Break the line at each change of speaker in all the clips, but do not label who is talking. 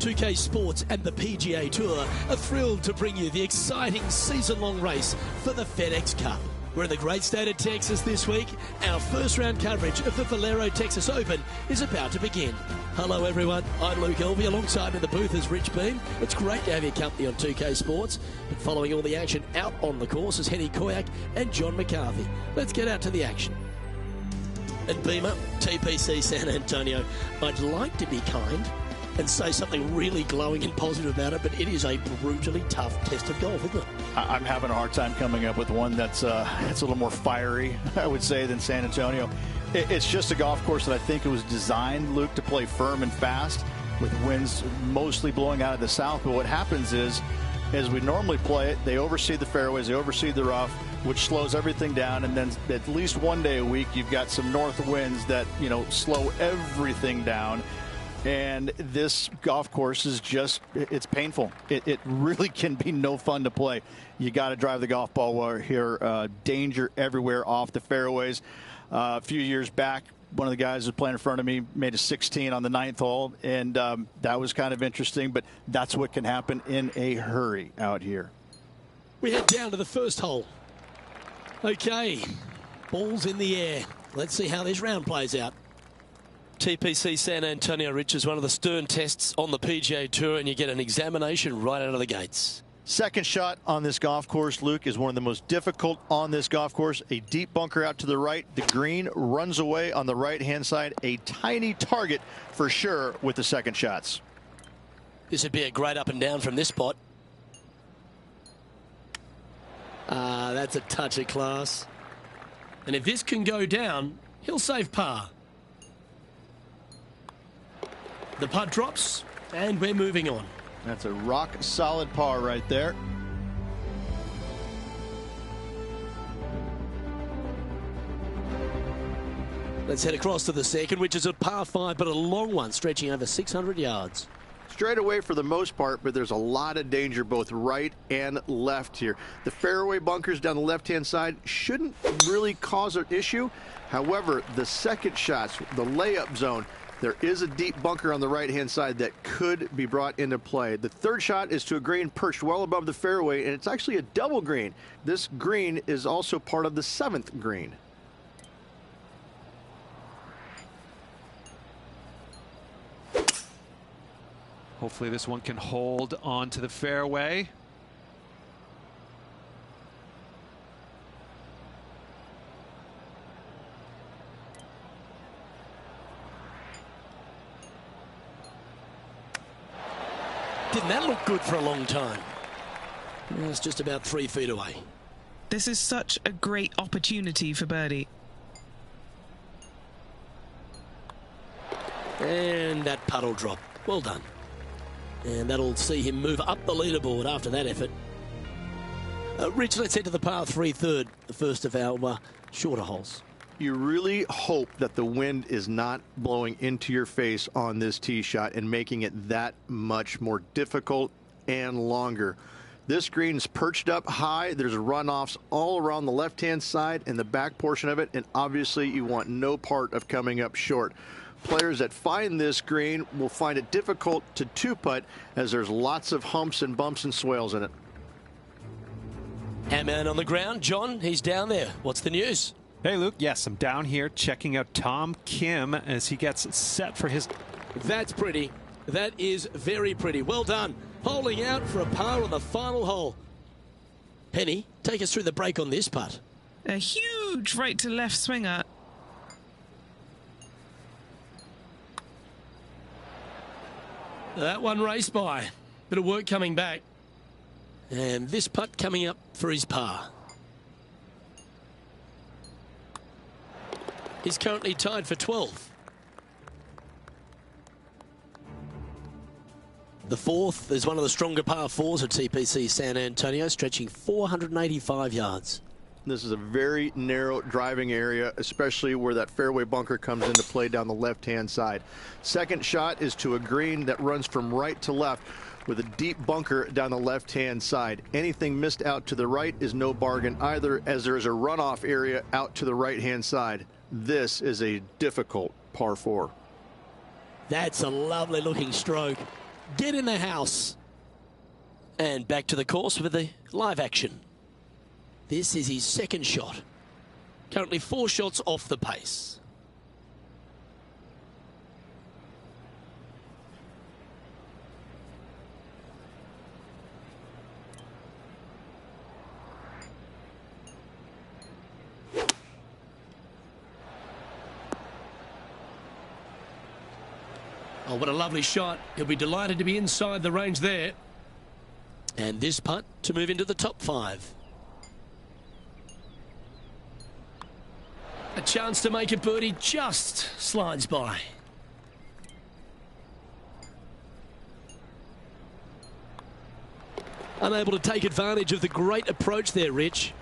2K Sports and the PGA Tour are thrilled to bring you the exciting season-long race for the FedEx Cup. We're in the great state of Texas this week. Our first round coverage of the Valero Texas Open is about to begin. Hello everyone, I'm Luke Elvey. Alongside me in the booth is Rich Beam. It's great to have your company on 2K Sports. And following all the action out on the course is Henny Koyak and John McCarthy. Let's get out to the action. And Beamer, TPC San Antonio, I'd like to be kind and say something really glowing and positive about it, but it is a brutally tough test of golf, isn't it?
I'm having a hard time coming up with one that's a little more fiery, I would say, than San Antonio. It's just a golf course that I think it was designed, Luke, to play firm and fast with winds mostly blowing out of the south. But what happens is, as we normally play it, they overseed the fairways, they overseed the rough, which slows everything down. And then at least one day a week, you've got some north winds that, slow everything down. And this golf course is it's painful. It really can be no fun to play. You got to drive the golf ball here. Danger everywhere off the fairways. A few years back, one of the guys who was playing in front of me made a 16 on the 9th hole, and that was kind of interesting, but that's what can happen in a hurry out here.
We head down to the first hole. Okay, balls in the air. Let's see how this round plays out. TPC San Antonio, Rich, is one of the stern tests on the PGA Tour, and you get an examination right out of the gates.
Second shot on this golf course, Luke, is one of the most difficult on this golf course. A deep bunker out to the right. The green runs away on the right-hand side. A tiny target for sure with the second shots.
This would be a great up and down from this spot. That's a touch of class. And if this can go down, he'll save par. The putt drops, and we're moving on.
That's a rock-solid par right there.
Let's head across to the second, which is a par 5, but a long one, stretching over 600 yards.
Straight away for the most part, but there's a lot of danger both right and left here. The fairway bunkers down the left-hand side shouldn't really cause an issue. However, the second shots, the layup zone, there is a deep bunker on the right-hand side that could be brought into play. The third shot is to a green perched well above the fairway, and it's actually a double green. This green is also part of the 7th green.
Hopefully this one can hold on to the fairway.
Didn't that look good for a long time? It's just about 3 feet away.
This is such a great opportunity for birdie.
And that putt will drop. Well done. And that'll see him move up the leaderboard after that effort. Rich, let's head to the par 3 third, the first of our shorter holes.
You really hope that the wind is not blowing into your face on this tee shot and making it that much more difficult and longer. This green is perched up high. There's runoffs all around the left-hand side and the back portion of it, and obviously you want no part of coming up short. Players that find this green will find it difficult to two-putt as there's lots of humps and bumps and swales in it.
Hamman on the ground. John, he's down there. What's the news?
Hey, Luke. Yes, I'm down here checking out Tom Kim as he gets set for his...
That's pretty. That is very pretty. Well done. Holding out for a par on the final hole. Penny, take us through the break on this putt.
A huge right to left swinger.
That one raced by. Bit of work coming back. And this putt coming up for his par. He's currently tied for 12th. The fourth is one of the stronger par 4s at TPC San Antonio, stretching 485 yards.
This is a very narrow driving area, especially where that fairway bunker comes into play down the left-hand side. Second shot is to a green that runs from right to left with a deep bunker down the left-hand side. Anything missed out to the right is no bargain either, as there is a runoff area out to the right-hand side. This is a difficult par 4.
That's a lovely looking stroke. get in the house. And back to the course with the live action. This is his second shot. Currently 4 shots off the pace. Oh, what a lovely shot. He'll be delighted to be inside the range there. And this putt to move into the top 5. A chance to make a birdie, just slides by. Unable to take advantage of the great approach there, Rich.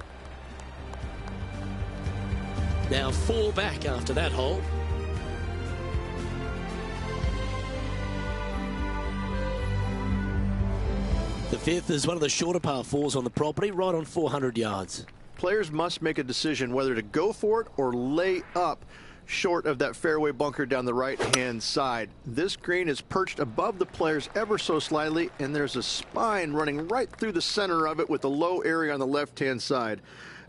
Now 4 back after that hole. The 5th is one of the shorter par 4s on the property, right on 400 yards.
Players must make a decision whether to go for it or lay up short of that fairway bunker down the right-hand side. This green is perched above the players ever so slightly, and there's a spine running right through the center of it with a low area on the left-hand side.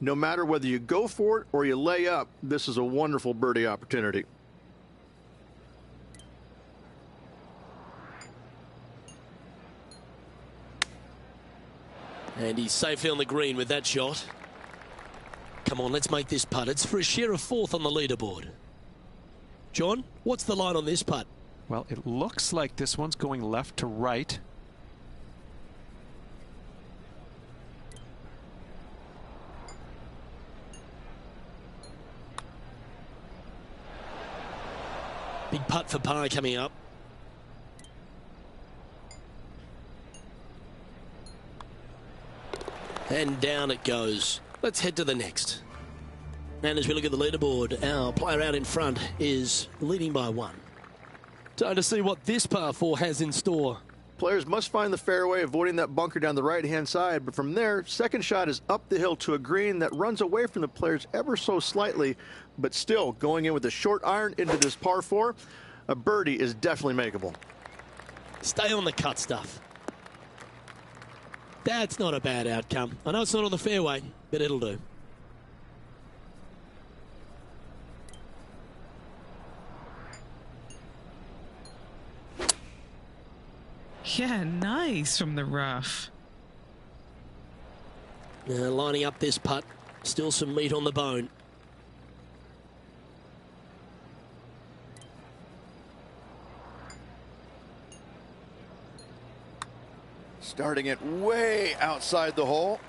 No matter whether you go for it or you lay up, this is a wonderful birdie opportunity.
And he's safely on the green with that shot. Come on, let's make this putt. It's for a share of 4th on the leaderboard. John, what's the line on this putt?
Well, it looks like this one's going left to right.
Big putt for par coming up. And down it goes. Let's head to the next. And as we look at the leaderboard, our player out in front is leading by 1. Time to see what this par 4 has in store.
Players must find the fairway, avoiding that bunker down the right-hand side. But from there, second shot is up the hill to a green that runs away from the players ever so slightly, but still going in with a short iron into this par 4. A birdie is definitely makeable.
Stay on the cut stuff. That's not a bad outcome. I know it's not on the fairway, but it'll do.
Yeah, nice from the rough.
Lining up this putt. Still some meat on the bone.
Starting it way outside the hole.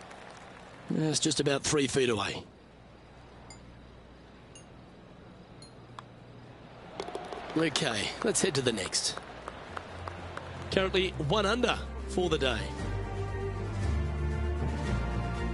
It's just about 3 feet away. Okay, let's head to the next. Currently 1 under for the day.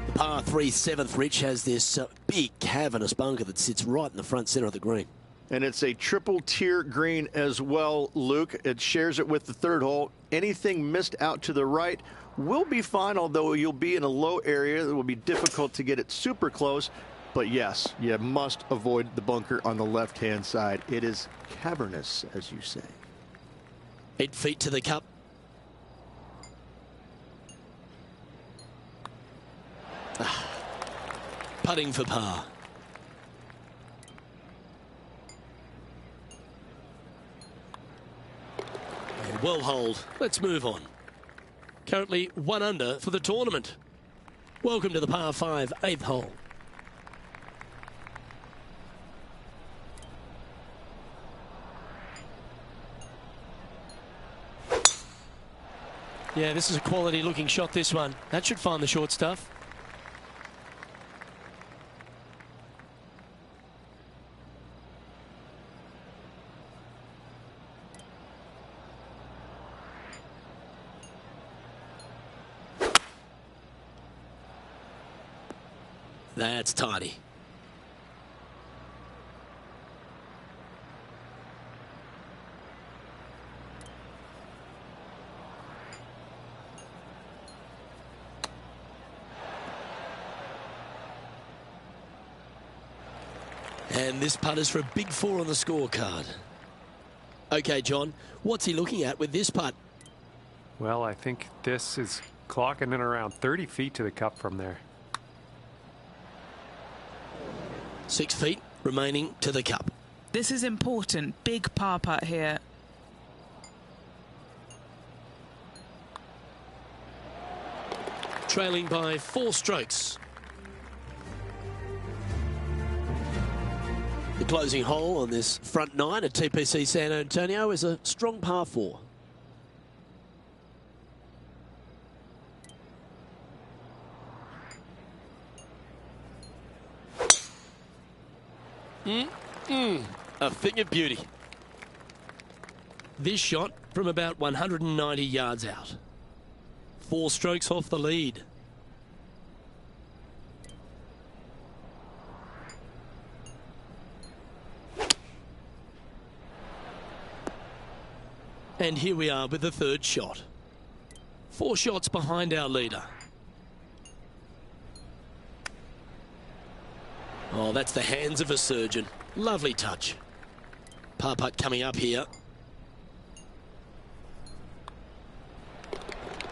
The par 3 7th, Rich, has this big cavernous bunker that sits right in the front center of the green.
And it's a triple tier green as well, Luke. It shares it with the 3rd hole. Anything missed out to the right will be fine, although you'll be in a low area that will be difficult to get it super close. But yes, you must avoid the bunker on the left-hand side. It is cavernous, as you say.
8 feet to the cup. Putting for par. And well holed. Let's move on. Currently 1 under for the tournament. Welcome to the par 5 8th hole. Yeah, this is a quality looking shot, this one. That should find the short stuff. That's tidy. And this putt is for a big 4 on the scorecard. Okay, John, what's he looking at with this putt?
Well, I think this is clocking in around 30 feet to the cup from there.
6 feet remaining to the cup.
This is important. Big par putt here.
Trailing by 4 strokes. The closing hole on this front 9 at TPC San Antonio is a strong par 4. A thing of beauty. This shot from about 190 yards out. 4 strokes off the lead. And here we are with the 3rd shot. 4 shots behind our leader. Oh, that's the hands of a surgeon. Lovely touch. Par putt coming up here.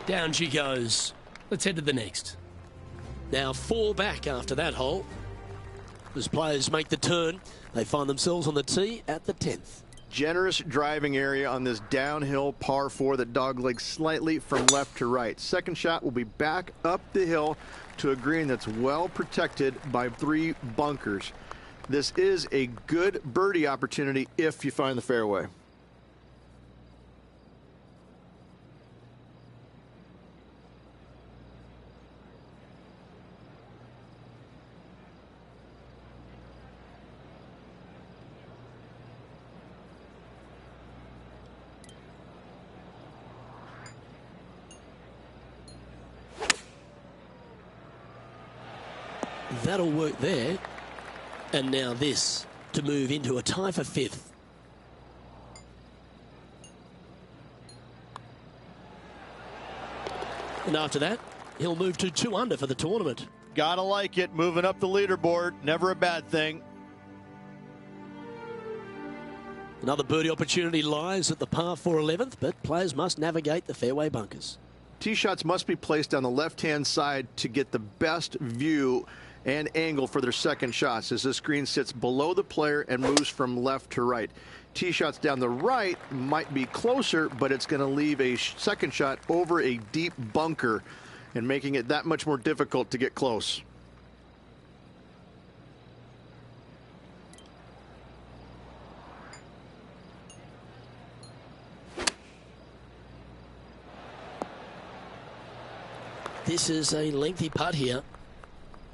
Down she goes. Let's head to the next. Now 4 back after that hole. As players make the turn, they find themselves on the tee at the 10th.
Generous driving area on this downhill par 4 that doglegs slightly from left to right. Second shot will be back up the hill to a green that's well protected by 3 bunkers. This is a good birdie opportunity if you find the fairway.
That'll work there. And now this to move into a tie for 5th. And after that, he'll move to 2 under for the tournament.
Gotta like it, moving up the leaderboard, never a bad thing.
Another birdie opportunity lies at the par 4 11th, but players must navigate the fairway bunkers.
Tee shots must be placed on the left-hand side to get the best view and angle for their second shots, as this green sits below the player and moves from left to right. Tee shots down the right might be closer, but it's going to leave a second shot over a deep bunker and making it that much more difficult to get close.
This is a lengthy putt here.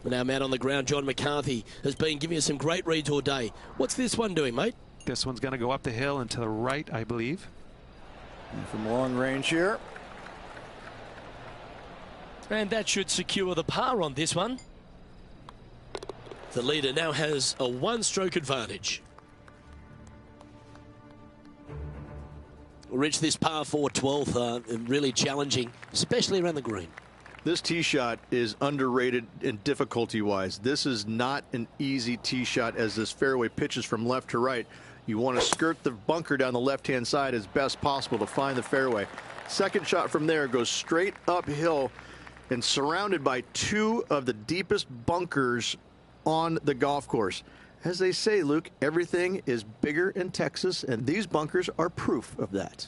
And our man on the ground, John McCarthy, has been giving us some great reads all day. What's this one doing, mate?
This one's going to go up the hill and to the right, I believe.
And from long range here.
And that should secure the par on this one. The leader now has a 1-stroke advantage. We'll reach this par 4 12th, really challenging, especially around the green.
This tee shot is underrated in difficulty-wise. This is not an easy tee shot as this fairway pitches from left to right. You want to skirt the bunker down the left-hand side as best possible to find the fairway. Second shot from there goes straight uphill and surrounded by 2 of the deepest bunkers on the golf course. As they say, Luke, everything is bigger in Texas, and these bunkers are proof of that.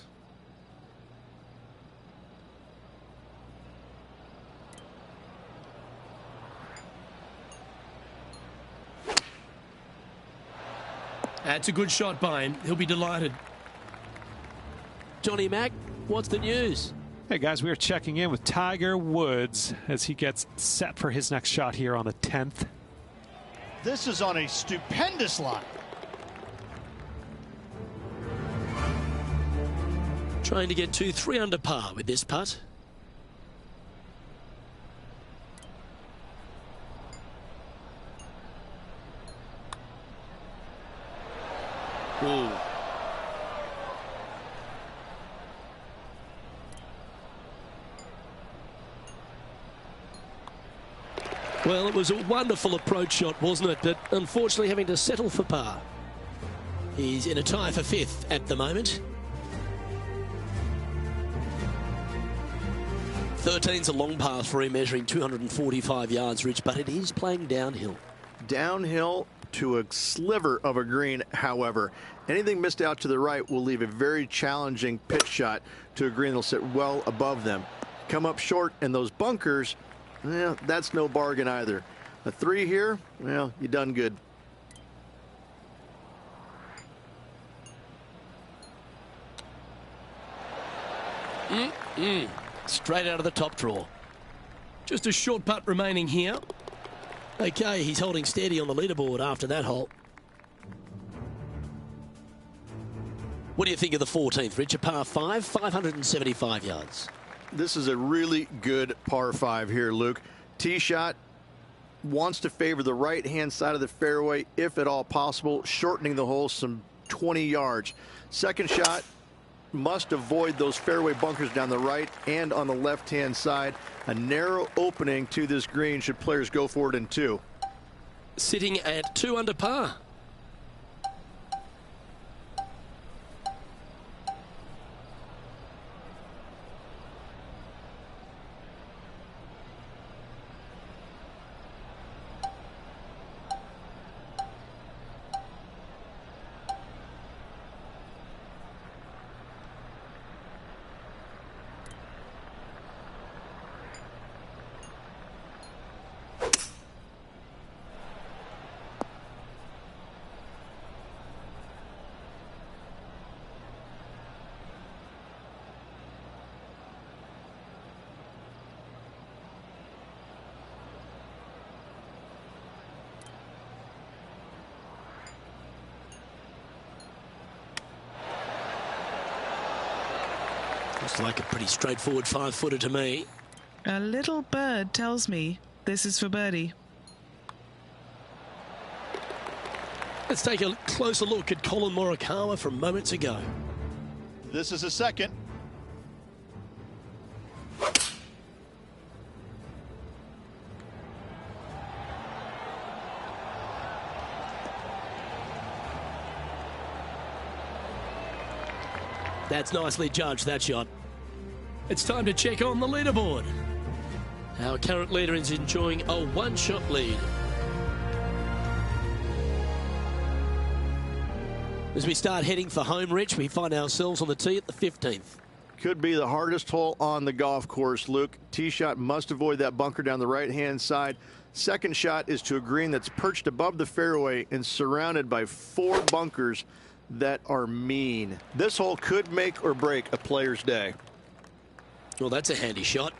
That's a good shot by him. He'll be delighted. Johnny Mack, what's the news?
Hey guys, we are checking in with Tiger Woods as he gets set for his next shot here on the 10th.
This is on a stupendous line.
Trying to get to 3 under par with this putt. Ooh. Well, it was a wonderful approach shot, wasn't it? But unfortunately having to settle for par. He's in a tie for 5th at the moment. 13's a long pass for him, measuring 245 yards, Rich, but it is playing downhill.
Downhill to a sliver of a green, however. Anything missed out to the right will leave a very challenging pitch shot to a green that'll sit well above them. Come up short in those bunkers, well, that's no bargain either. A 3 here, well, you done good.
Straight out of the top draw. Just a short putt remaining here. Okay, he's holding steady on the leaderboard after that hole. What do you think of the 14th, Rich? A par 5, 575 yards.
This is a really good par 5 here, Luke. Tee shot wants to favor the right-hand side of the fairway, if at all possible, shortening the hole some 20 yards. Second shot must avoid those fairway bunkers down the right and on the left-hand side. A narrow opening to this green should players go for it in 2.
Sitting at 2 under par. Looks like a pretty straightforward 5-footer to me.
A little bird tells me this is for birdie.
Let's take a closer look at Colin Morikawa from moments ago.
This is a second.
That's nicely judged, that shot. It's time to check on the leaderboard. Our current leader is enjoying a 1-shot lead. As we start heading for home, Rich, we find ourselves on the tee at the 15th.
Could be the hardest hole on the golf course, Luke. Tee shot must avoid that bunker down the right-hand side. Second shot is to a green that's perched above the fairway and surrounded by 4 bunkers that are mean. This hole could make or break a player's day.
Well, that's a handy shot.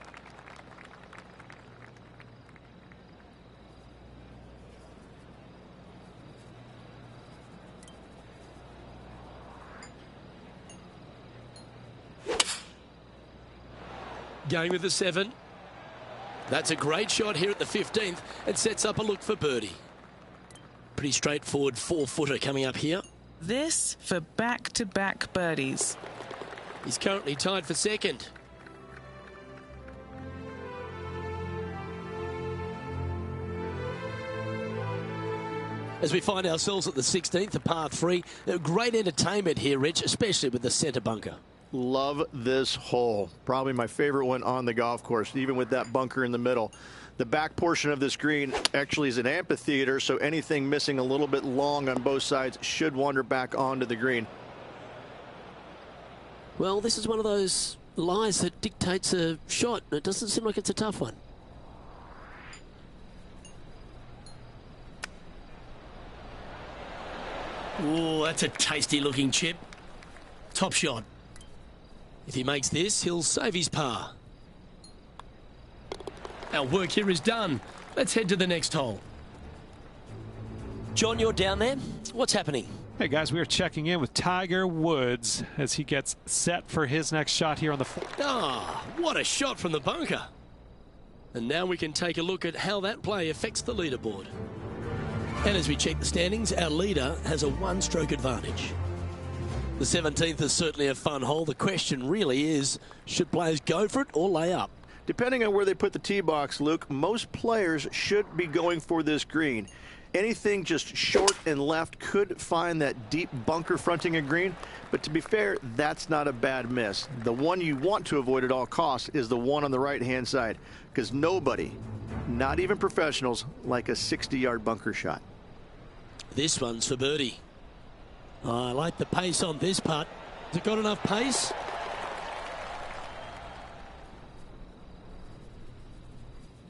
Going with the 7. That's a great shot here at the 15th and sets up a look for birdie. Pretty straightforward 4-footer coming up here.
This for back-to-back birdies.
He's currently tied for second. As we find ourselves at the 16th, a par 3. Great entertainment here, Rich, especially with the centre bunker.
Love this hole. Probably my favorite one on the golf course, even with that bunker in the middle. The back portion of this green actually is an amphitheater, so anything missing a little bit long on both sides should wander back onto the green.
Well, this is one of those lies that dictates a shot. It doesn't seem like it's a tough one. Oh, that's a tasty looking chip. Top shot. If he makes this, he'll save his par. Our work here is done. Let's head to the next hole. John, you're down there. What's happening?
Hey guys, we are checking in with Tiger Woods as he gets set for his next shot here on the floor.
Ah, what a shot from the bunker. And now we can take a look at how that play affects the leaderboard. And as we check the standings, our leader has a 1-stroke advantage. The 17th is certainly a fun hole. The question really is, should players go for it or lay up?
Depending on where they put the tee box, Luke, most players should be going for this green. Anything just short and left could find that deep bunker fronting a green. But to be fair, that's not a bad miss. The one you want to avoid at all costs is the one on the right-hand side, because nobody, not even professionals, like a 60-yard bunker shot.
This one's for birdie. I like the pace on this putt. Has it got enough pace?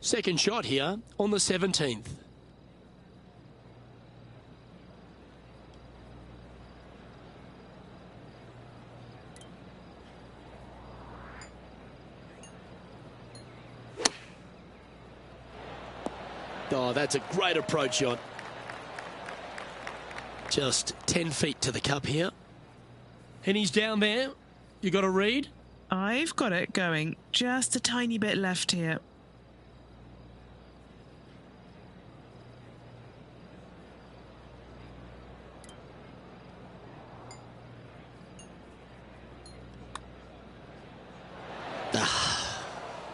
Second shot here on the 17th. Oh, that's a great approach shot. Just 10 feet to the cup here. And he's down there. You got a read?
I've got it going. Just a tiny bit left here.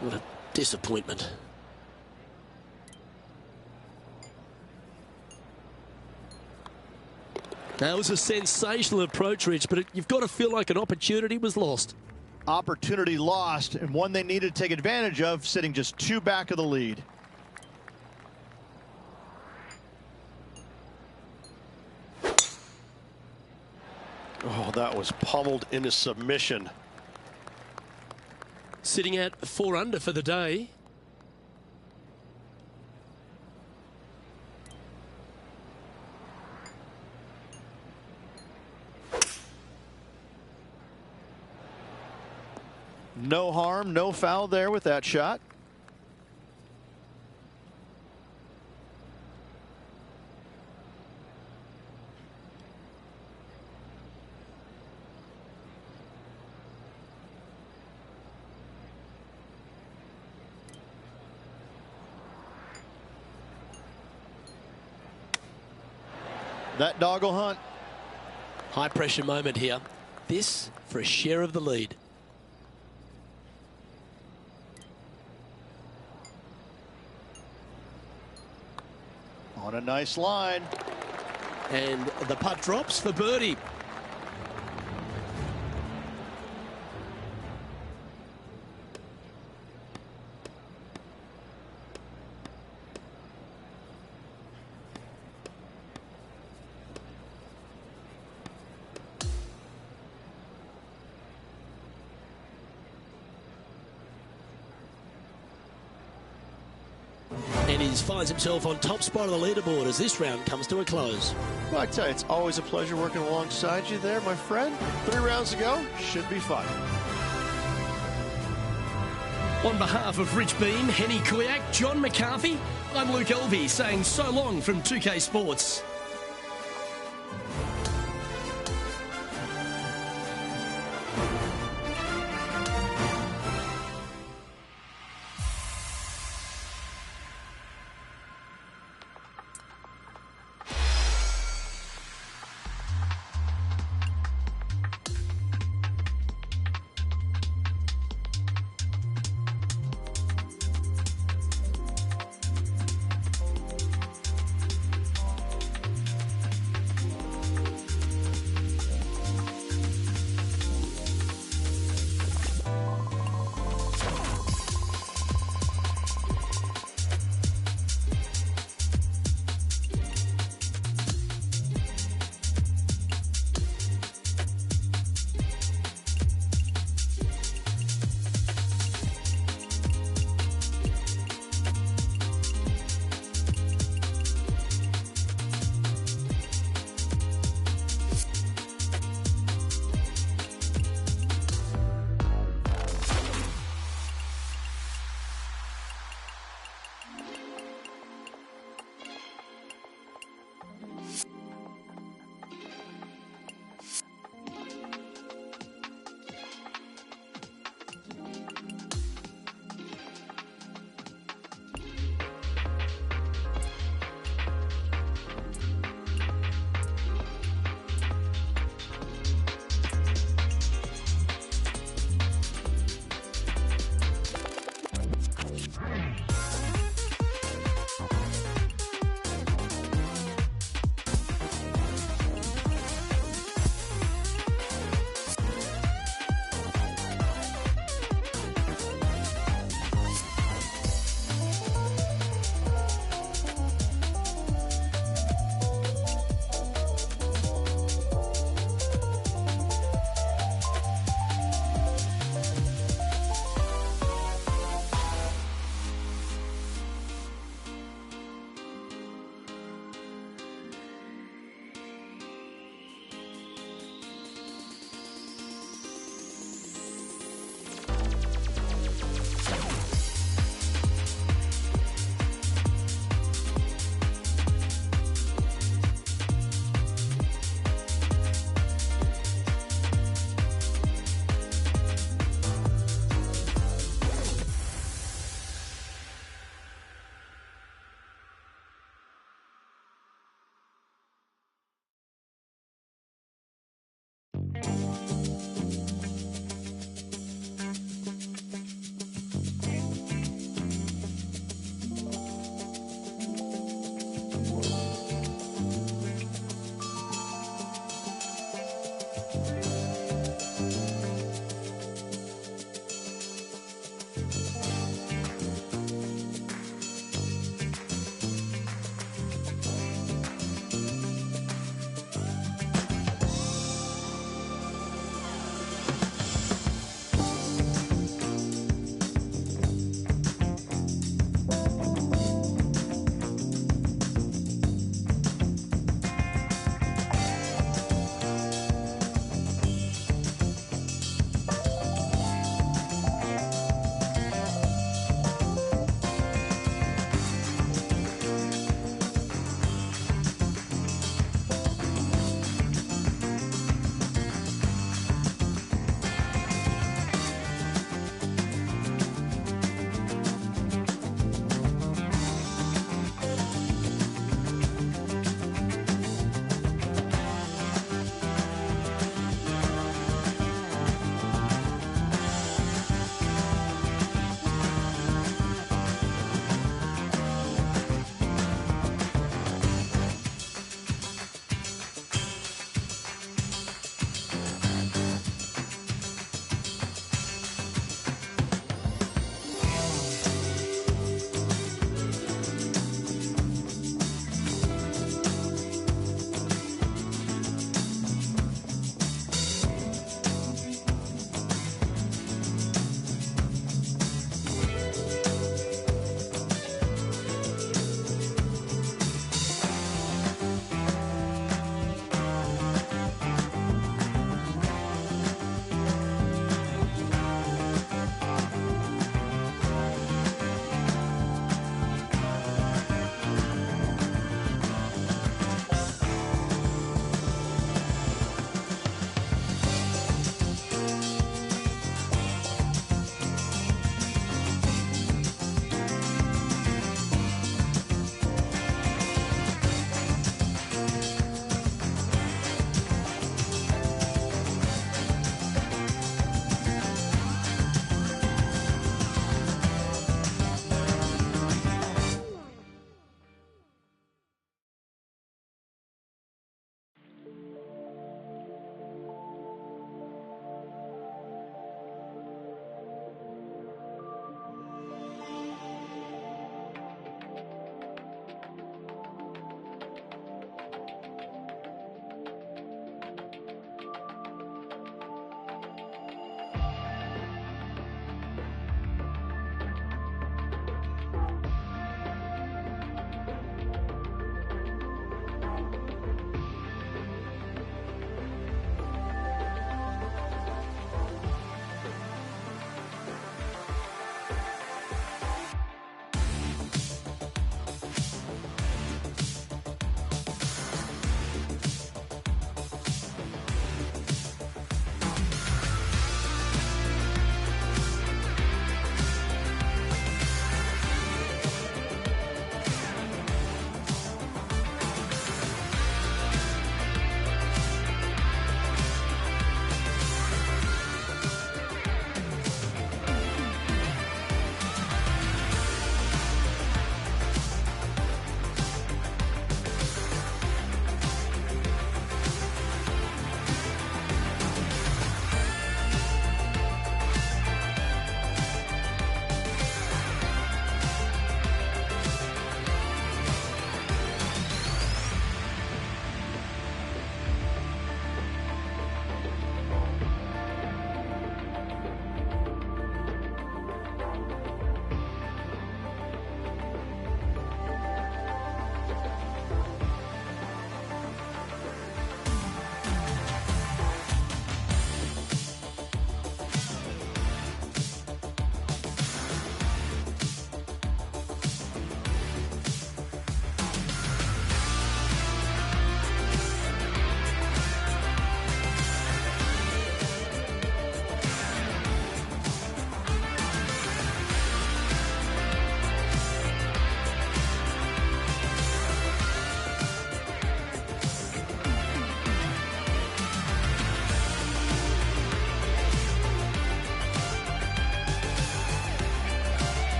What a disappointment. That was a sensational approach, Rich, but you've got to feel like an opportunity was lost.
Opportunity lost, and one they needed to take advantage of, sitting just 2 back of the lead.
Oh, that was pummeled into submission.
Sitting at 4 under for the day.
No harm, no foul there with that shot. That dog will hunt.
High pressure moment here. This for a share of the lead.
On a nice line.
And the putt drops for birdie. And he finds himself on top spot of the leaderboard as this round comes to a close.
Well, I tell you, it's always a pleasure working alongside you there, my friend. 3 rounds to go. Should be fun.
On behalf of Rich Beam, Henny Kuyak, John McCarthy, I'm Luke Elvey saying so long from 2K Sports.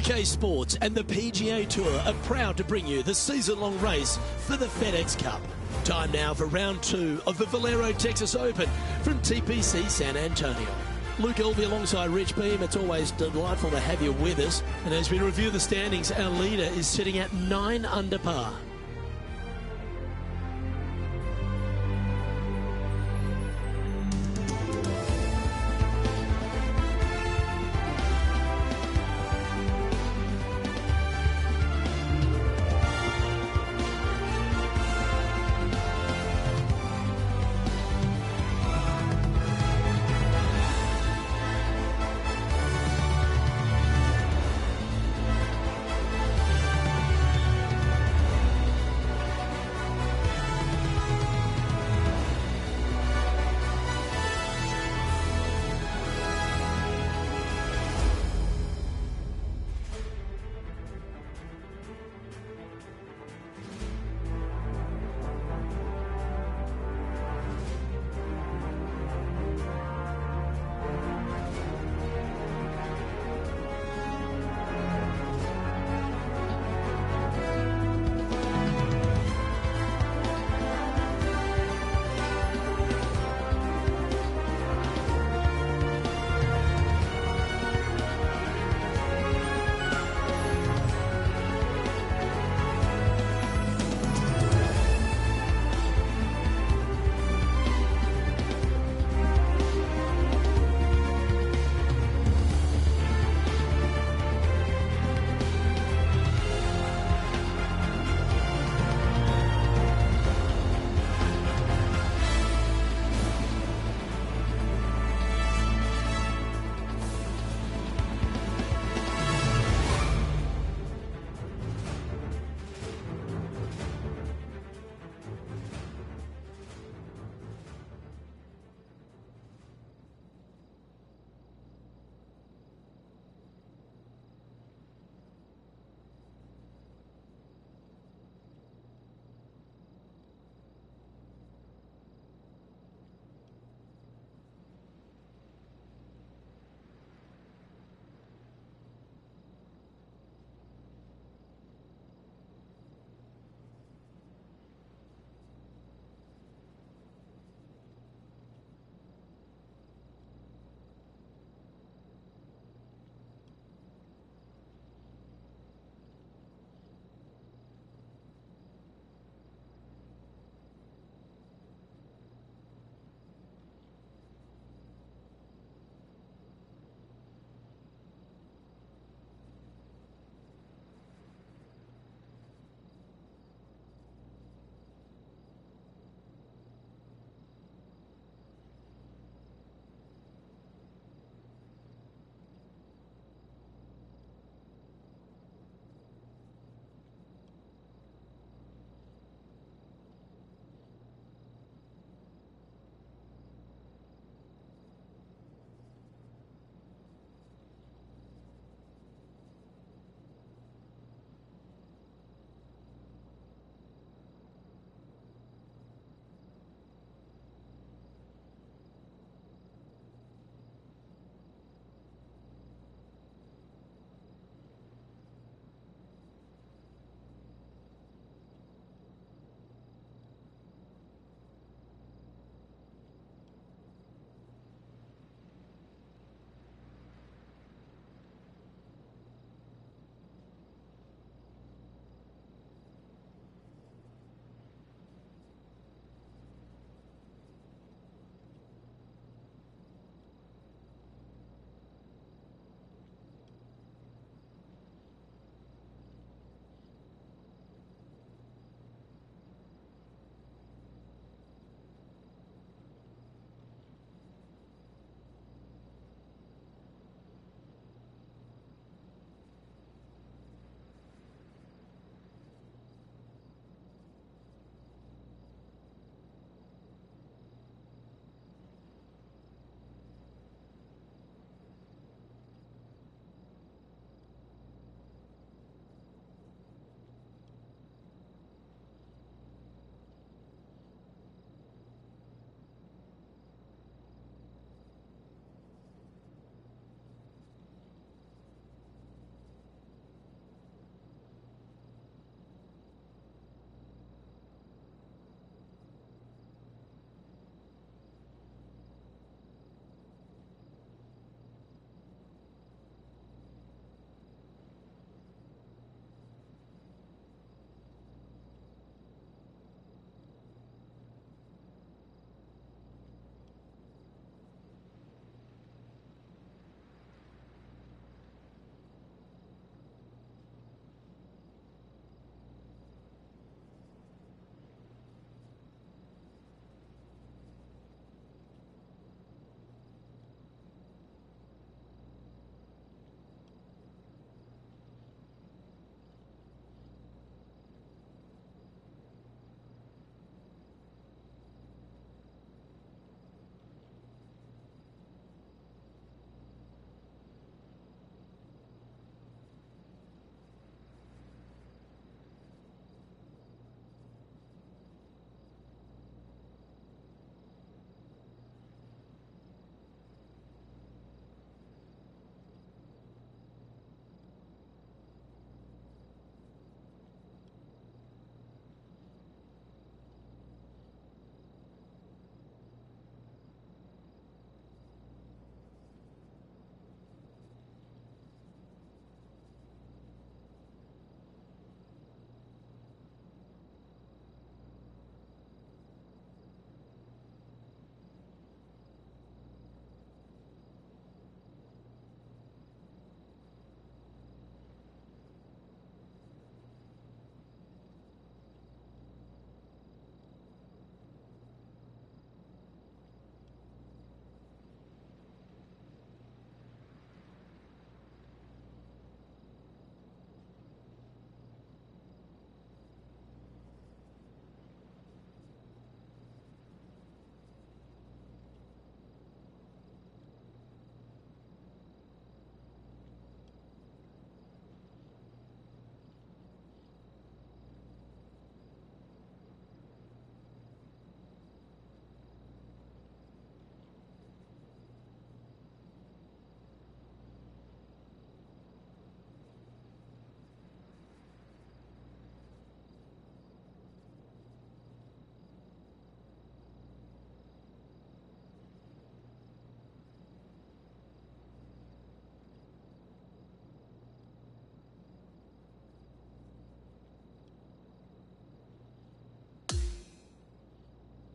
UK Sports and the PGA Tour are proud to bring you the season-long race for the FedEx Cup. Time now for round 2 of the Valero Texas Open from TPC San Antonio. Luke Elvey alongside Rich Beam. It's always delightful to have you with us. And as we review the standings, our leader is sitting at 9 under par.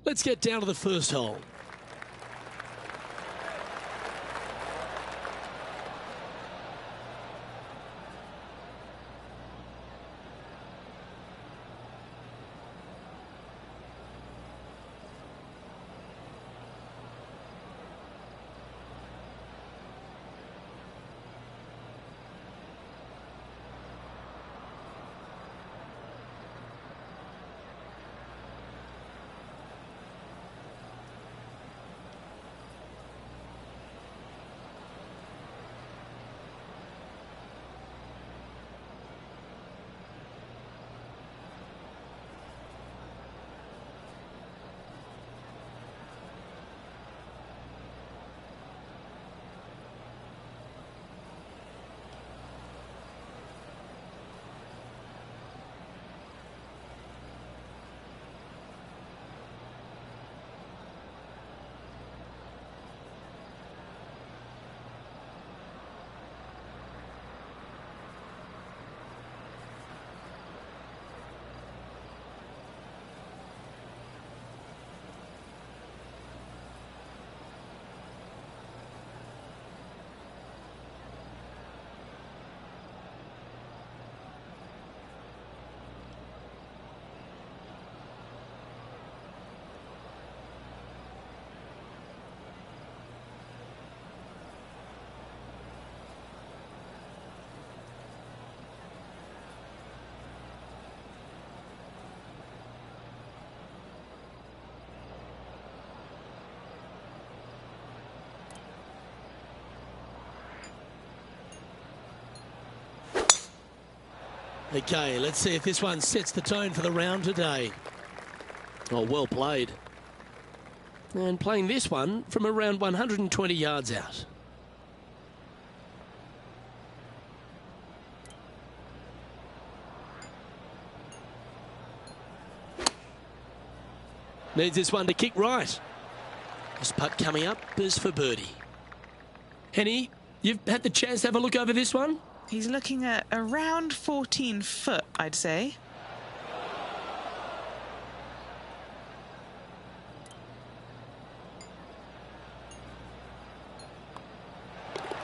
Let's get down to the first hole. Okay, let's see if this one sets the tone for the round today. Oh, well played. And playing this one from around 120 yards out. Needs this one to kick right. This putt coming up is for birdie. Henny, you've had the chance to have a look over this one?
He's looking at around 14 foot, I'd say.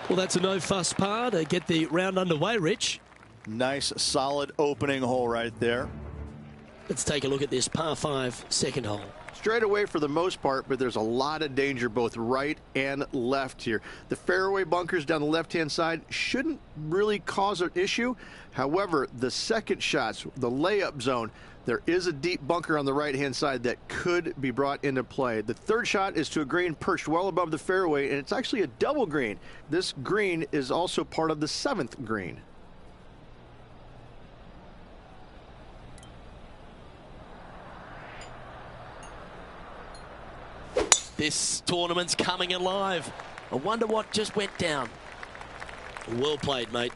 Well, that's a no-fuss par to get the round underway, Rich.
Nice, solid opening hole right there.
Let's take a look at this par 5 second hole.
Straight away for the most part, but there's a lot of danger both right and left here. The fairway bunkers down the left-hand side shouldn't really cause an issue. However, the second shots, the layup zone, there is a deep bunker on the right-hand side that could be brought into play. The third shot is to a green perched well above the fairway, and it's actually a double green. This green is also part of the 7th green.
This tournament's coming alive. I wonder what just went down. Well played, mate.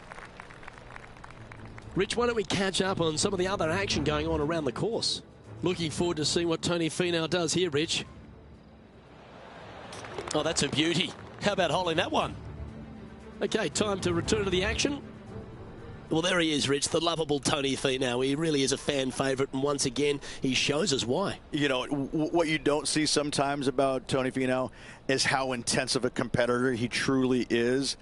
Rich, why don't we catch up on some of the other action going on around the course? Looking forward to seeing what Tony Finau does here, Rich. Oh, that's a beauty. How about holding that one? Okay, time to return to the action. Well, there he is, Rich, the lovable Tony Finau. He really is a fan favourite, and once again, he shows us why.
You know, what you don't see sometimes about Tony Finau is how intense of a competitor he truly is.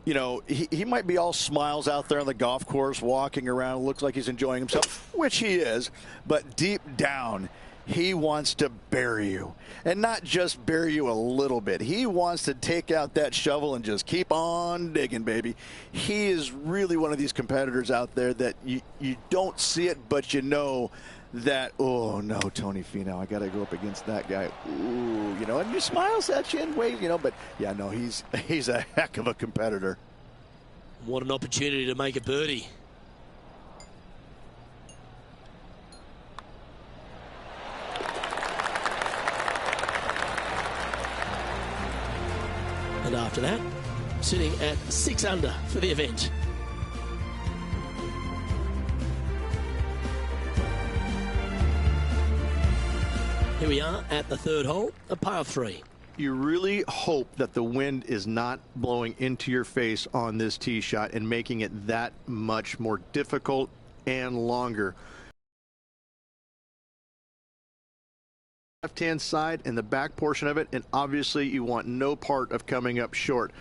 You know, he might be all smiles out there on the golf course, walking around, looks like he's enjoying himself, which he is, but deep down, he wants to bury you. And not just bury you a little bit. He wants to take out that shovel and just keep on digging, baby. He is really one of these competitors out there that you don't see it, but you know that, oh, no, Tony Finau, I got to go up against that guy. Ooh, you know, and he smiles at you and waves, you know, but, yeah, no, he's a heck of a competitor.
What an opportunity to make a birdie. And after that, sitting at 6 under for the event. Here we are at the third hole, a par 3.
You really hope that the wind is not blowing into your face on this tee shot and making it that much more difficult and longer. left-hand side and the back portion of it, and obviously you want no part of coming up short.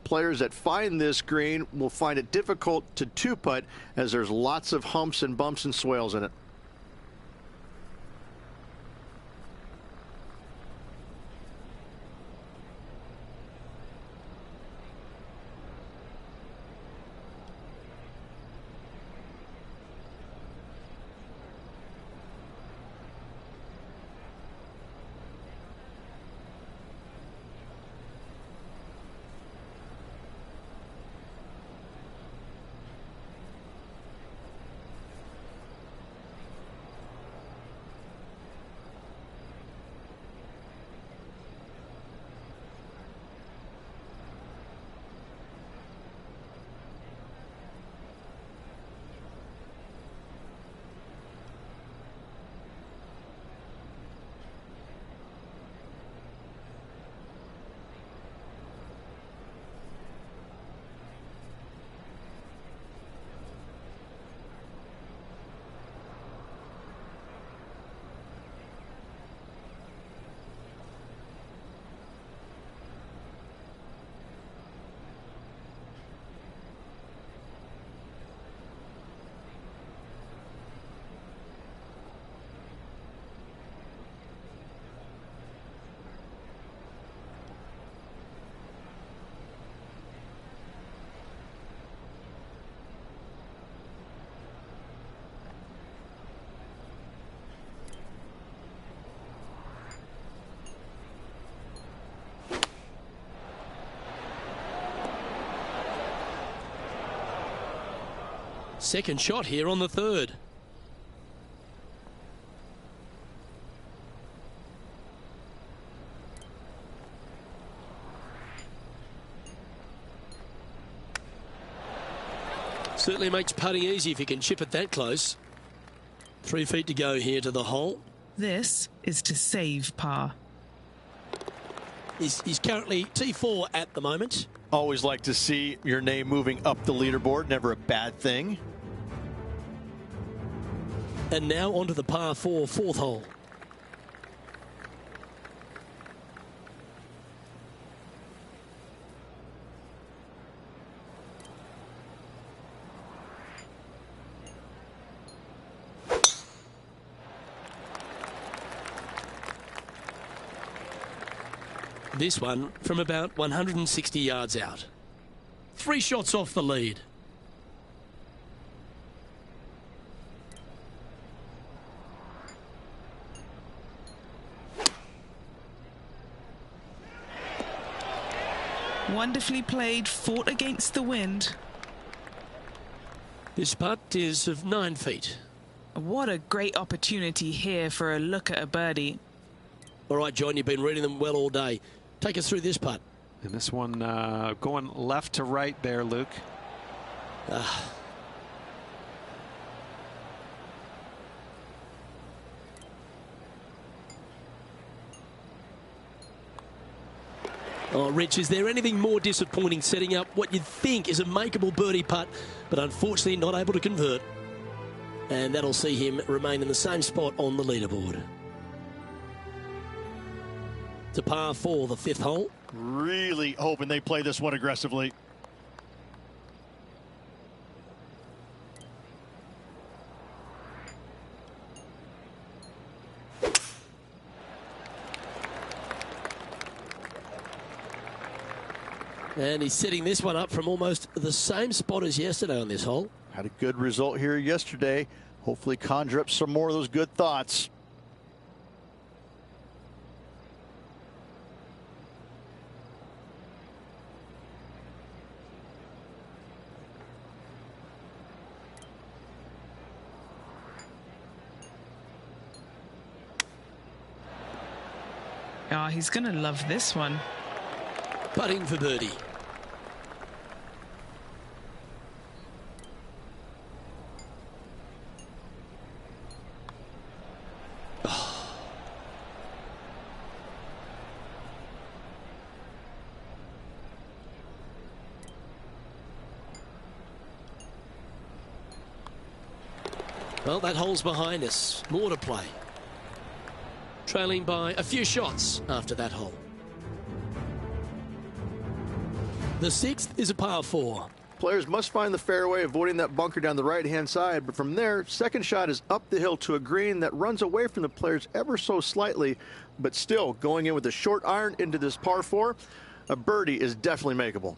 Players that find this green will find it difficult to two-putt as there's lots of humps and bumps and swales in it.
Second shot here on the third. Certainly makes putting easy if you can chip it that close. 3 feet to go here to the hole.
This is to save par.
He's currently T4 at the moment.
Always like to see your name moving up the leaderboard. Never a bad thing.
And now onto the par 4 fourth hole. This one from about 160 yards out. 3 shots off the lead.
Wonderfully played, fought against the wind.
This putt is of 9 feet.
What a great opportunity here for a look at a birdie.
All right, John, you've been reading them well all day. Take us through this putt.
And this one going left to right there, Luke.
Oh, Rich, is there anything more disappointing setting up what you'd think is a makeable birdie putt, but unfortunately not able to convert? And that'll see him remain in the same spot on the leaderboard. To par 4, the 5th hole.
Really hoping they play this one aggressively.
And he's setting this one up from almost the same spot as yesterday on this hole.
Had a good result here yesterday. Hopefully conjure up some more of those good thoughts.
Oh, he's going to love this one.
Putting for birdie. Well, that hole's behind us. More to play. trailing by a few shots after that hole. The 6th is a par 4.
Players must find the fairway, avoiding that bunker down the right-hand side. But from there, second shot is up the hill to a green that runs away from the players ever so slightly, but still going in with a short iron into this par 4. A birdie is definitely makeable.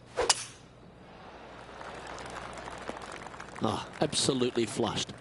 Ah, absolutely flushed.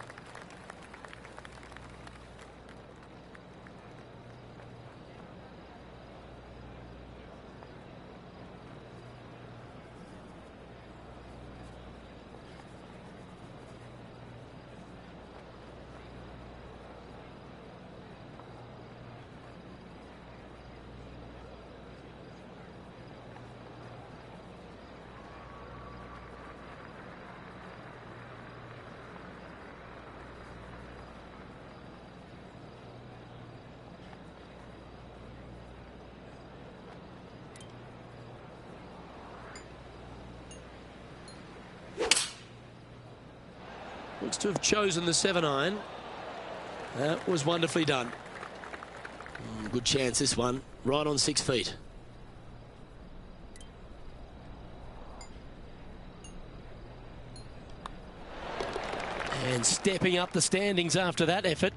Looks to have chosen the 7-iron. That was wonderfully done. Good chance this one, right on 6 feet. And stepping up the standings after that effort.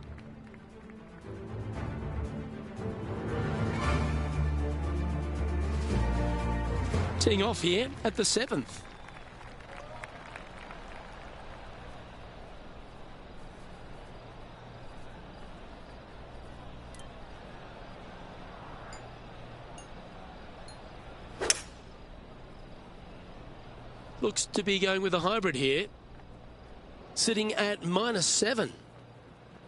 Teeing off here at the 7th. Looks to be going with a hybrid here. Sitting at -7.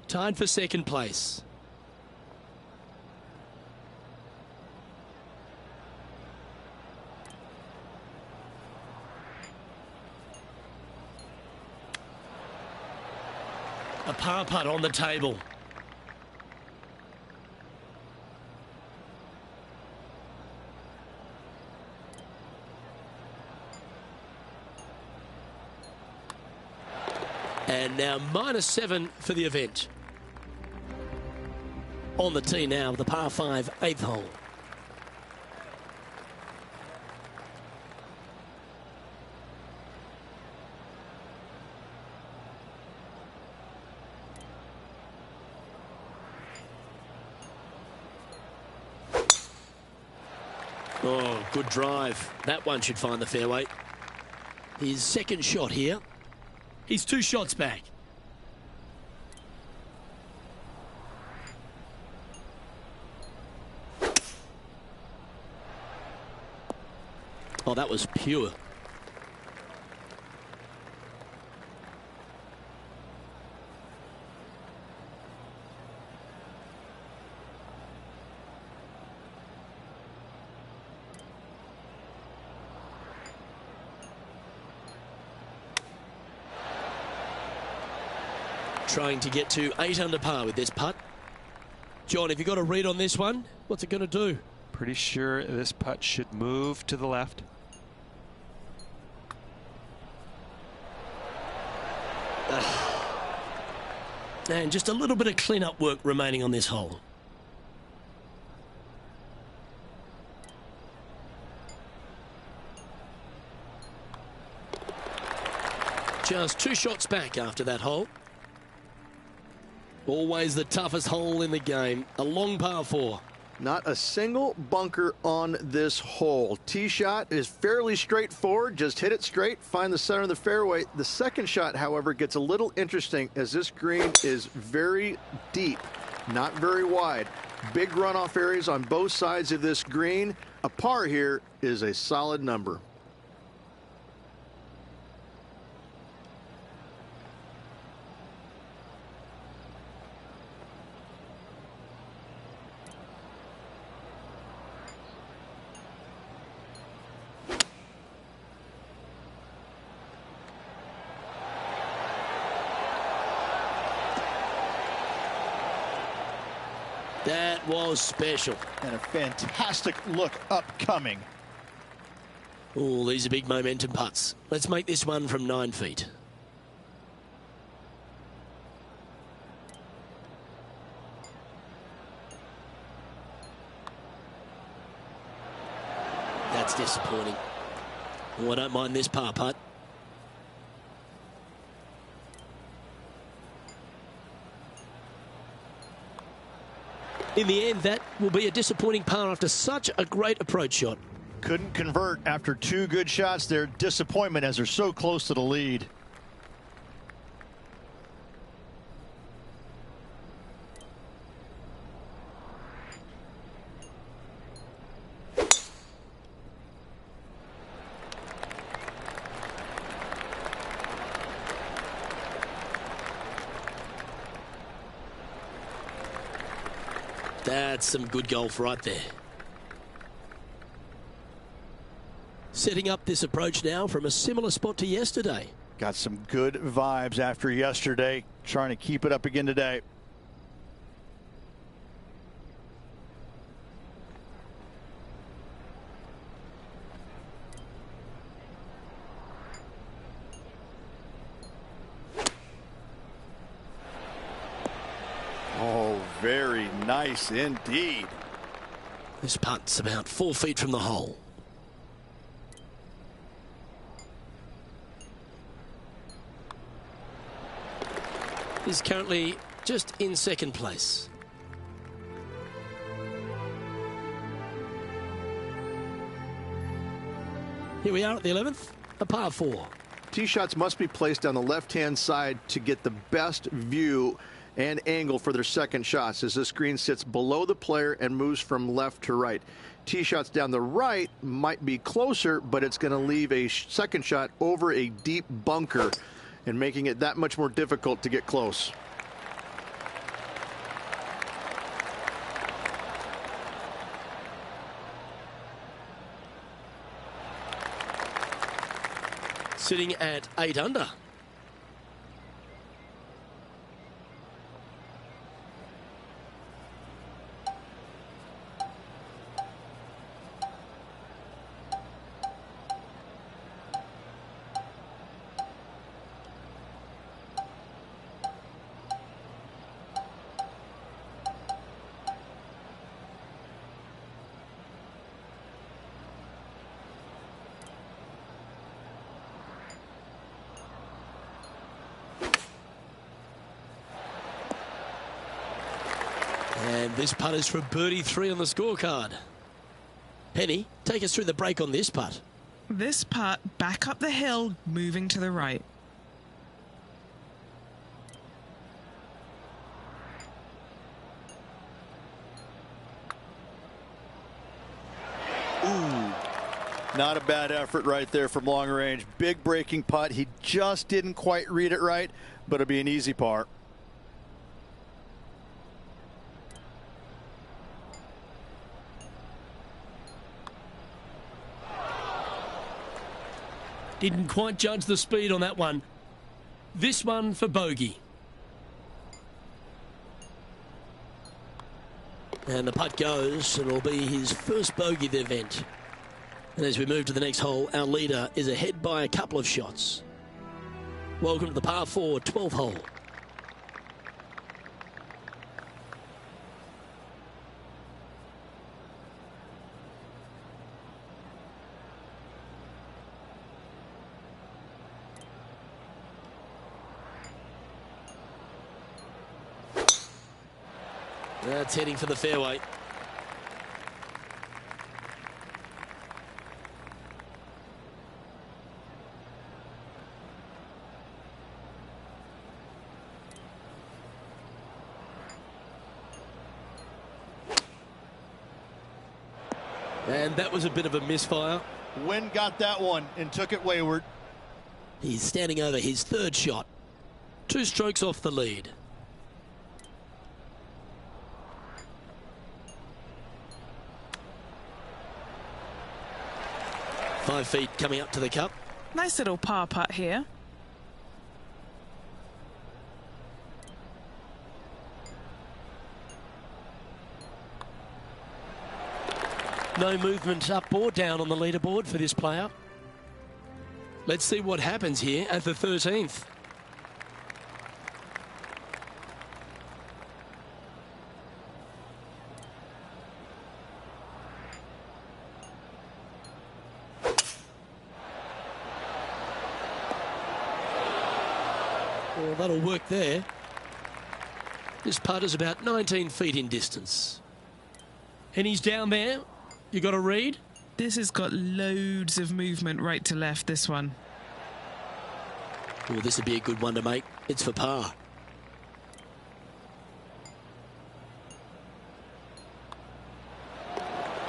Tied for second place. A par putt on the table. And now -7 for the event. On the tee now, the par 5 8th hole. Oh, good drive. That one should find the fairway. His second shot here. He's 2 shots back. Oh, that was pure. Trying to get to 8 under par with this putt. John, have you got a read on this one? What's it going to do?
Pretty sure this putt should move to the left. And just a little bit of clean-up work remaining on this hole. Just 2 shots back after that hole. Always the toughest hole in the game. A long par 4.
Not a single bunker on this hole. Tee shot is fairly straightforward. Just hit it straight, find the center of the fairway. The second shot, however, gets a little interesting as this green is very deep, not very wide. Big runoff areas on both sides of this green. A par here is a solid number.
That was special.
And a fantastic look upcoming.
Oh, these are big momentum putts. Let's make this one from 9 feet. That's disappointing. Oh, I don't mind this par putt. In the end, that will be a disappointing par after such a great approach shot.
Couldn't convert after 2 good shots there. Disappointment as they're so close to the lead.
That's some good golf right there. Setting up this approach now from a similar spot to yesterday.
Got some good vibes after yesterday. Trying to keep it up again today. Oh, very nice indeed.
This putt's about 4 feet from the hole. He's currently just in second place. Here we are at the 11th, a par 4.
Tee shots must be placed on the left-hand side to get the best view and angle for their second shots, as this green sits below the player and moves from left to right. Tee shots down the right might be closer, but it's going to leave a second shot over a deep bunker and making it that much more difficult to get close.
Sitting at 8 under. And this putt is for birdie 3 on the scorecard. Penny, take us through the break on this putt.
This putt back up the hill, moving to the right.
Ooh, not a bad effort right there from long range. Big breaking putt. He just didn't quite read it right, but it'll be an easy par.
Didn't quite judge the speed on that one. This one for bogey. And the putt goes, and it'll be his first bogey of the event. And as we move to the next hole, our leader is ahead by a couple of shots. Welcome to the par 4 12th hole. That's heading for the fairway. And that was a bit of a misfire.
Wind got that one and took it wayward.
He's standing over his third shot. 2 strokes off the lead. Five feet coming up to the cup.
Nice little par putt here.
No movement up or down on the leaderboard for this player. Let's see what happens here at the 13th. Well, that'll work there. This putt is about 19 feet in distance. And he's down there. You got a read?
This has got loads of movement right to left, this one.
Oh, this would be a good one to make. It's for par.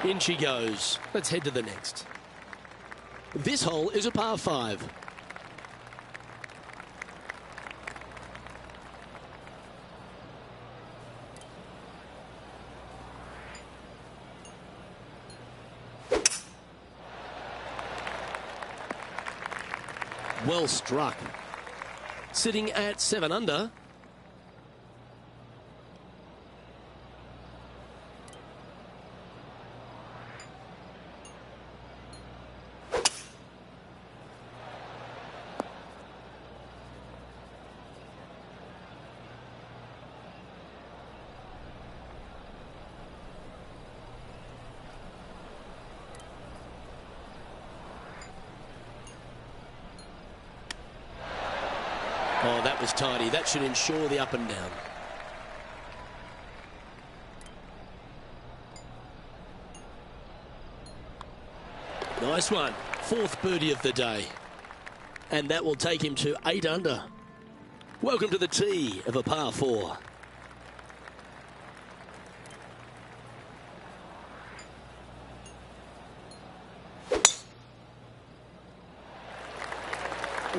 In she goes. Let's head to the next. This hole is a par 5. Well struck. Sitting at 7 under. Oh, that was tidy. That should ensure the up and down. Nice one. 4th birdie of the day. And that will take him to 8 under. Welcome to the tee of a par 4.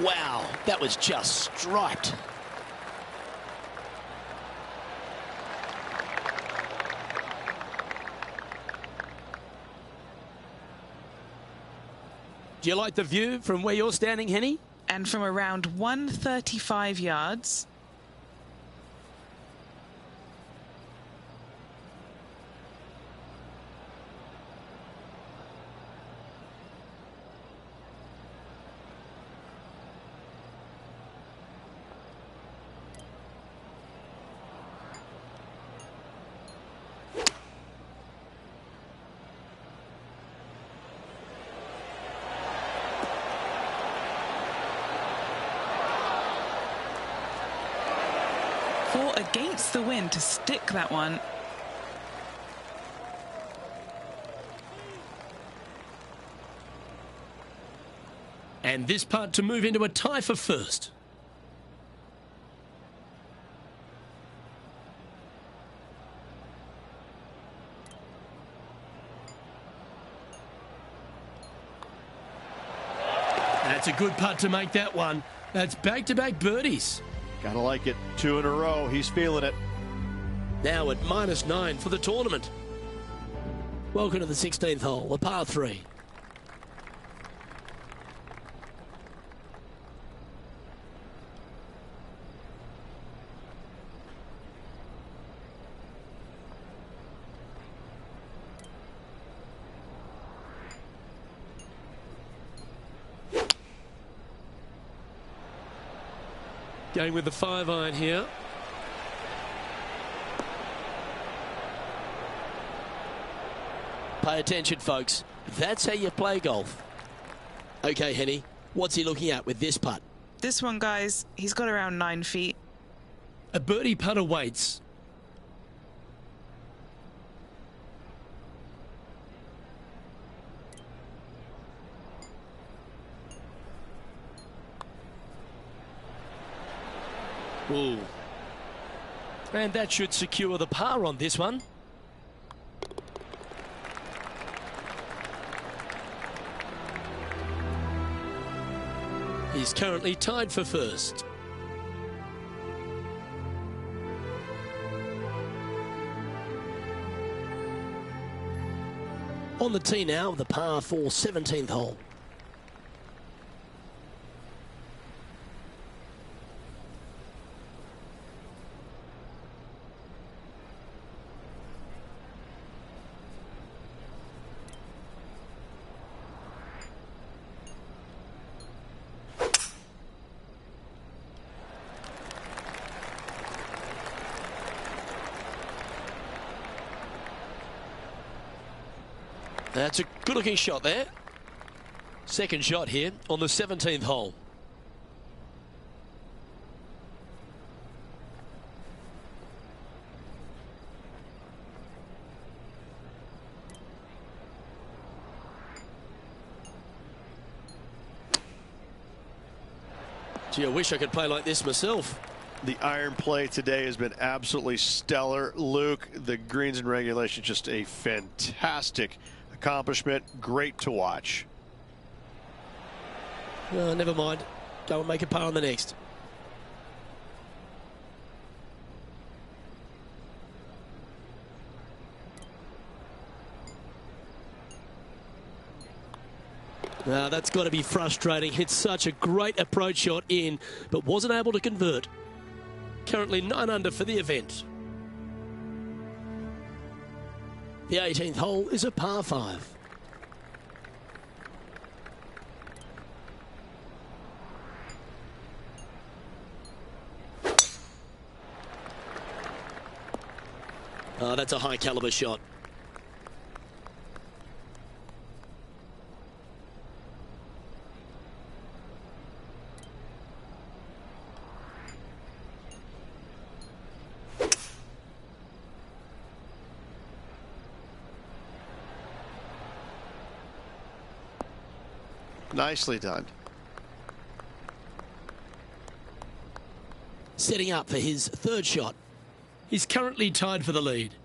Wow, that was just striped. Do you like the view from where you're standing, Henny?
And from around 135 yards, fought against the wind to stick that one.
And this putt to move into a tie for first. That's a good putt to make that one. That's back-to-back birdies.
Gotta like it. 2 in a row. He's feeling it.
Now at -9 for the tournament. Welcome to the 16th hole, a par 3. Going with the 5-iron here. Pay attention, folks. That's how you play golf. Okay, Henny, what's he looking at with this putt?
This one, guys, he's got around 9 feet.
A birdie putt awaits. Ooh. And that should secure the par on this one. He's currently tied for first. On the tee now, the par 4 17th hole. That's a good-looking shot there. Second shot here on the 17th hole. Gee, I wish I could play like this myself.
The iron play today has been absolutely stellar. Luke, the greens and regulation, just a fantastic accomplishment. Great to watch.
Never mind. Go and make a par on the next. That's got to be frustrating. Hit such a great approach shot in, but wasn't able to convert. Currently 9 under for the event. The 18th hole is a par 5. That's a high caliber shot.
Nicely done.
Setting up for his 3rd shot. He's currently tied for the lead.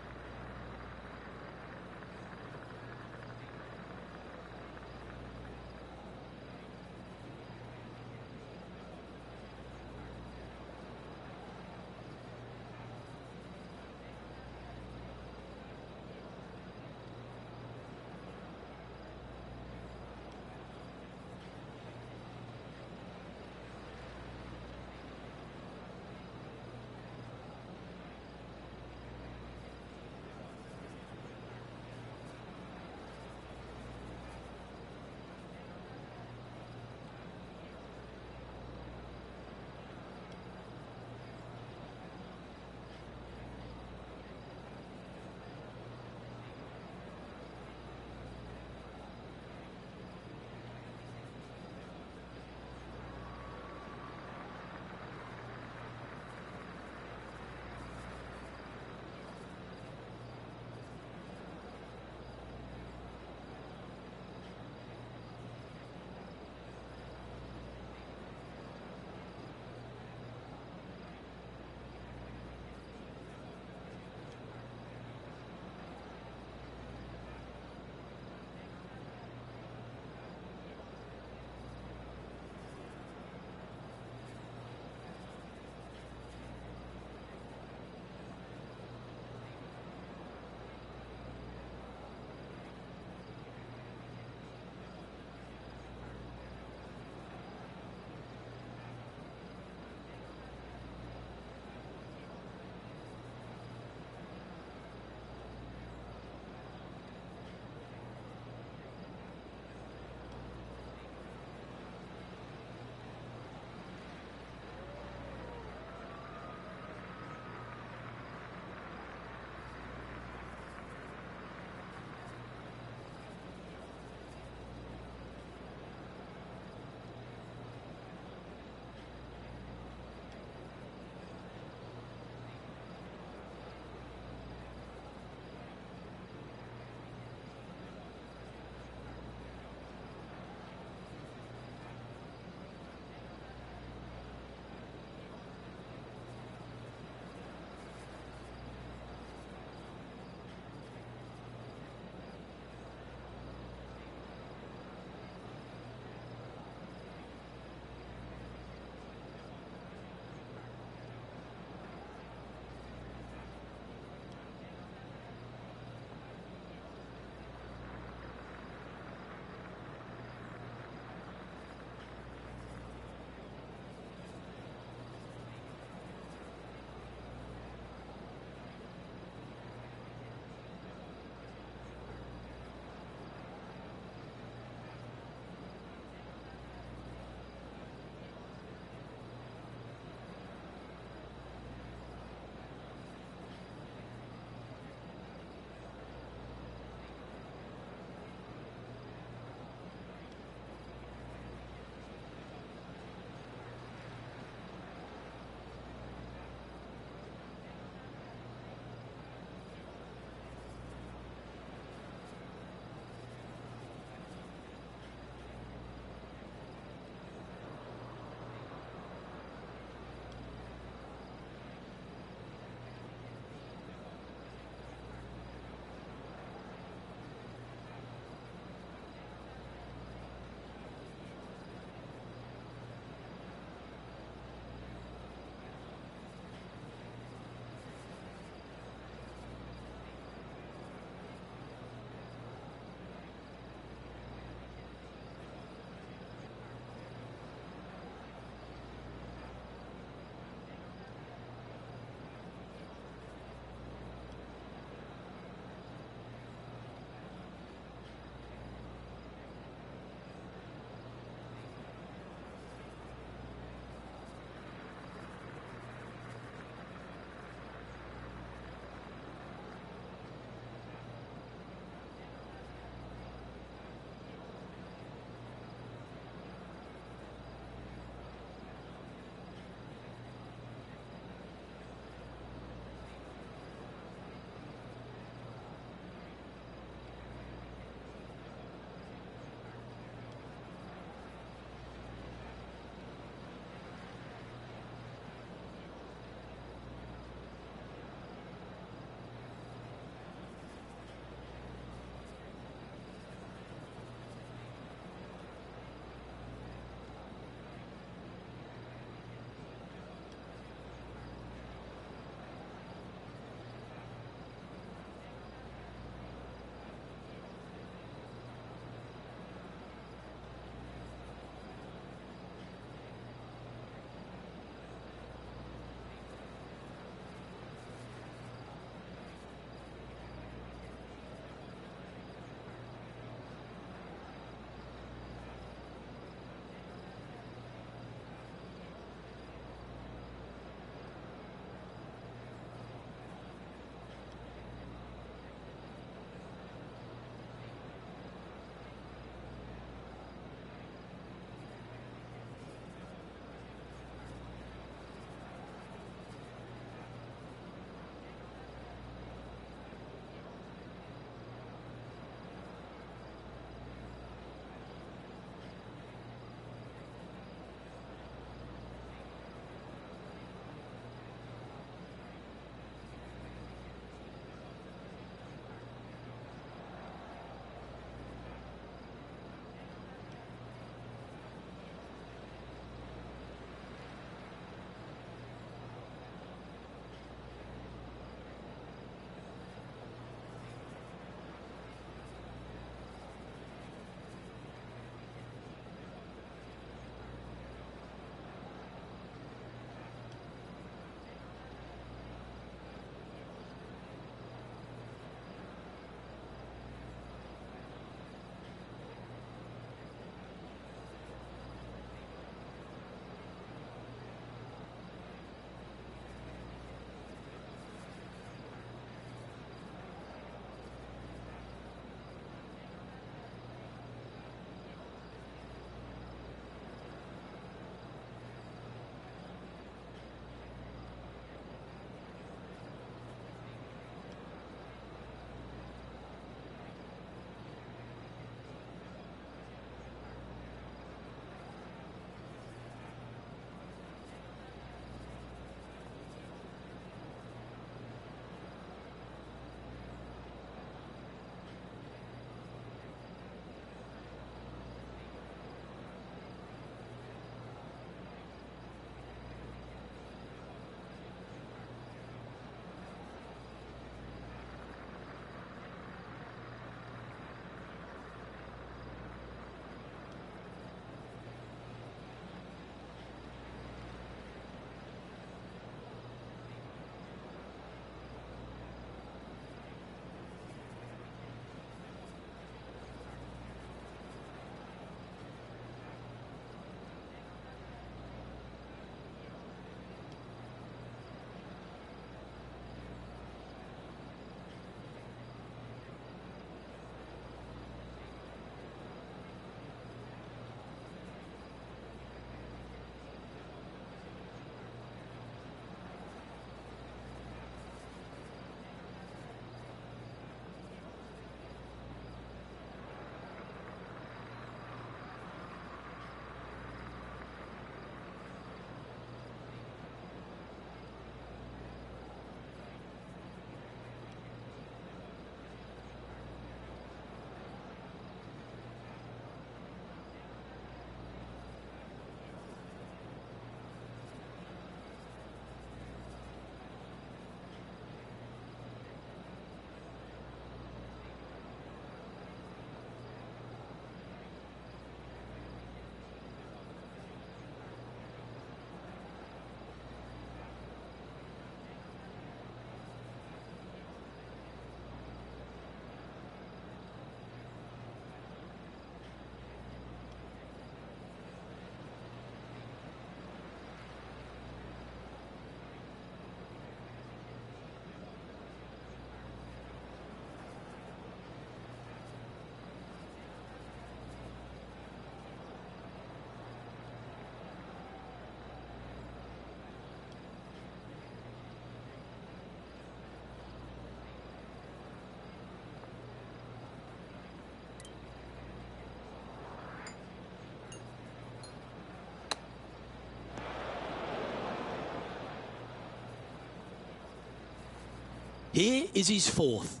Here is his fourth.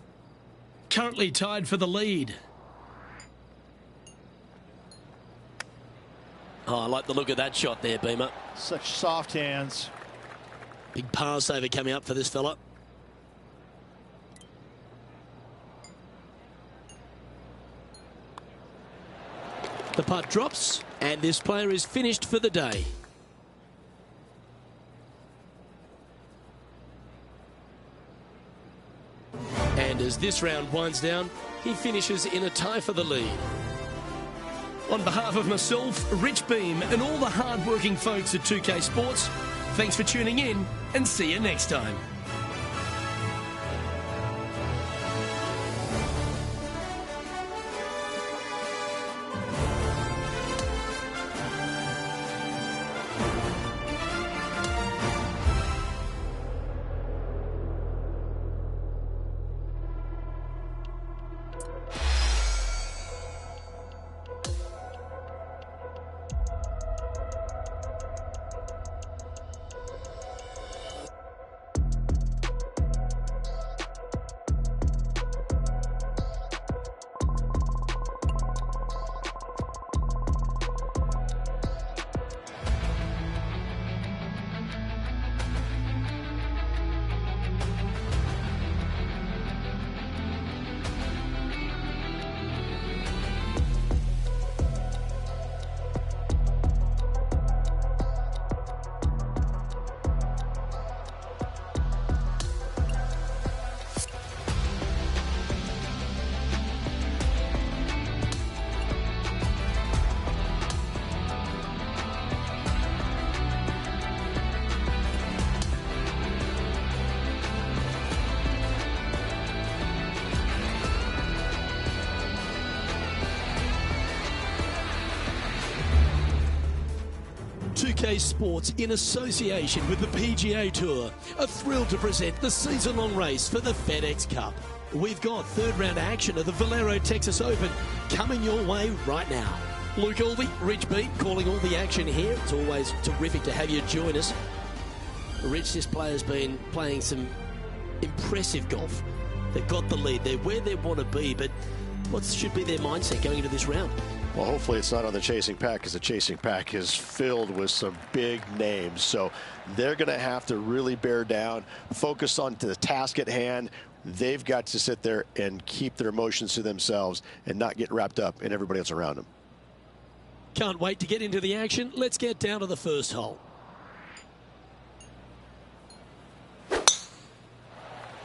Currently tied for the lead. Oh, I like the look of that shot there, Beamer.
Such soft hands.
Big pass over coming up for this fella. The putt drops, and this player is finished for the day. And as this round winds down, he finishes in a tie for the lead. On behalf of myself, Rich Beam, and all the hard-working folks at 2K Sports, thanks for tuning in, and see you next time. Sports, in association with the PGA Tour, are thrilled to present the season-long race for the FedEx Cup. We've got third round action of the Valero Texas Open coming your way right now. Luke Albee, Rich Beat, calling all the action here. It's always terrific to have you join us. Rich, this player's been playing some impressive golf. They've got the lead. They're where they want to be, but what should be their mindset going into this round?
Well, hopefully it's not on the chasing pack, because the chasing pack is filled with some big names. So they're going to have to really bear down, focus on the task at hand. They've got to sit there and keep their emotions to themselves and not get wrapped up in everybody else around them.
Can't wait to get into the action. Let's get down to the first hole.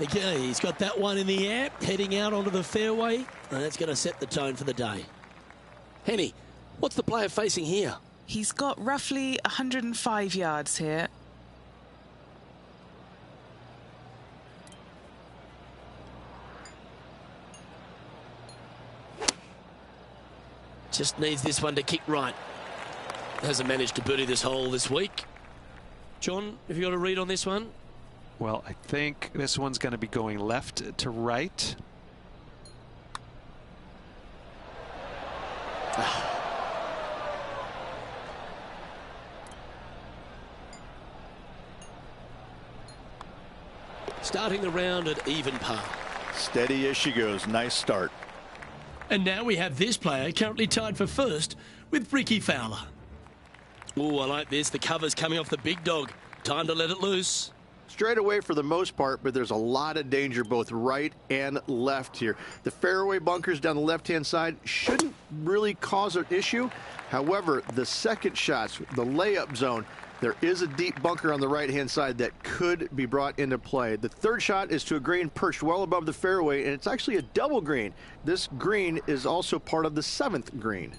Okay, he's got that one in the air, heading out onto the fairway, and that's going to set the tone for the day. Henny, what's the player facing here?
He's got roughly 105 yards here.
Just needs this one to kick right. Hasn't managed to birdie this hole this week. John, have you got a read on this one?
Well, I think this one's going to be going left to right.
Starting the round at even par.
Steady as she goes. Nice start.
And now we have this player currently tied for first with Ricky Fowler. Oh, I like this. The cover's coming off the big dog. Time to let it loose.
Straight away for the most part, but there's a lot of danger both right and left here. The fairway bunkers down the left-hand side shouldn't really cause an issue. However, the second shots, the layup zone, there is a deep bunker on the right-hand side that could be brought into play. The third shot is to a green perched well above the fairway, and it's actually a double green. This green is also part of the 7th green.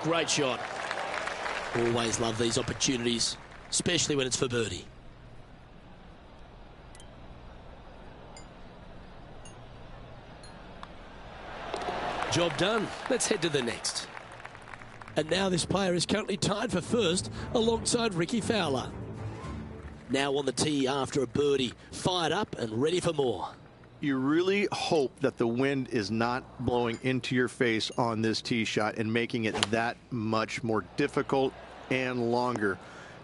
Great shot. Always love these opportunities, especially when it's for birdie. Job done. Let's head to the next. And now this player is currently tied for first alongside Ricky Fowler. Now on the tee after a birdie. Fired up and ready for more.
You really hope that the wind is not blowing into your face on this tee shot and making it that much more difficult and longer.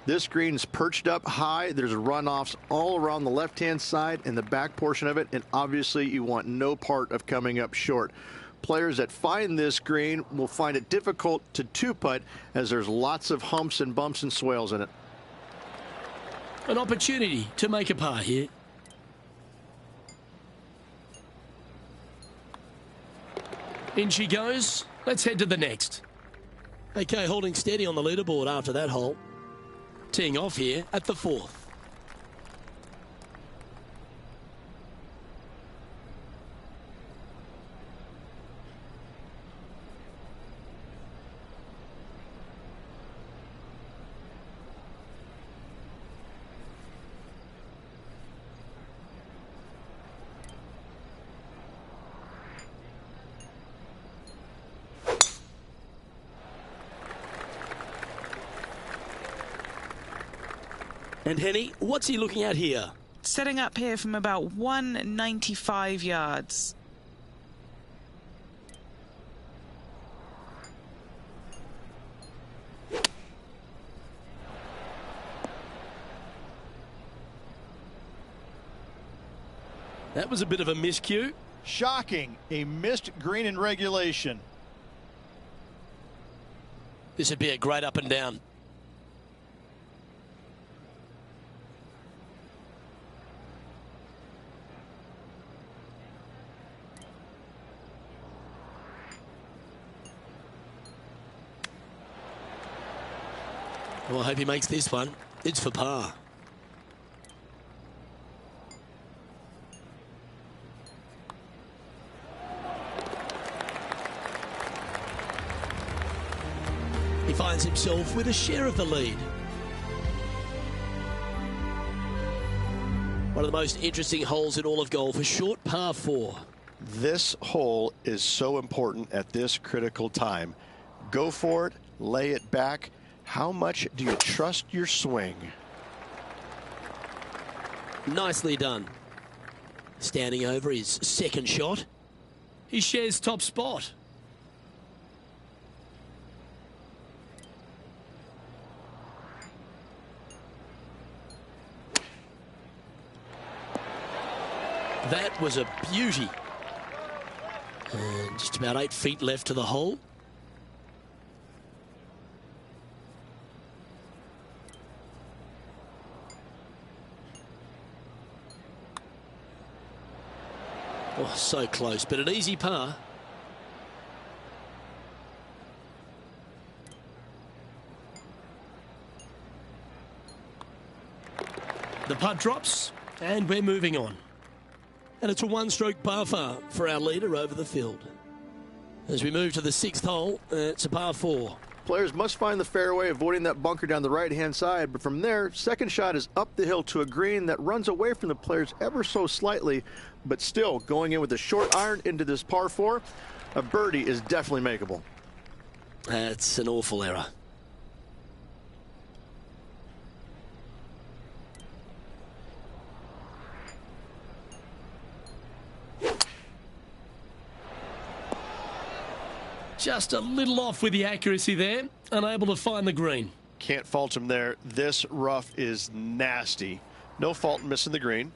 This green's perched up high. There's runoffs all around the left-hand side and the back portion of it, and obviously you want no part of coming up short. Players that find this green will find it difficult to two-putt as there's lots of humps and bumps and swales in it.
An opportunity to make a par here. In she goes. Let's head to the next. Okay, holding steady on the leaderboard after that hole. Teeing off here at the 4th. And Henny, what's he looking at here?
Setting up here from about 195 yards.
That was a bit of a miscue.
Shocking. A missed green in regulation.
This would be a great up and down. Well, I hope he makes this one. It's for par. He finds himself with a share of the lead. One of the most interesting holes in all of golf, a short par 4.
This hole is so important at this critical time. Go for it, lay it back. How much do you trust your swing?
Nicely done. Standing over his second shot. He shares top spot. That was a beauty. And just about 8 feet left to the hole. Oh, so close, but an easy par. The putt drops, and we're moving on. And it's a one-stroke par 4 for our leader over the field. As we move to the 6th hole, it's a par 4.
Players must find the fairway, avoiding that bunker down the right-hand side. But from there, second shot is up the hill to a green that runs away from the players ever so slightly, but still going in with a short iron into this par 4. A birdie is definitely makeable.
That's an awful error. Just a little off with the accuracy there, unable to find the green.
Can't fault him there. This rough is nasty. No fault in missing the green.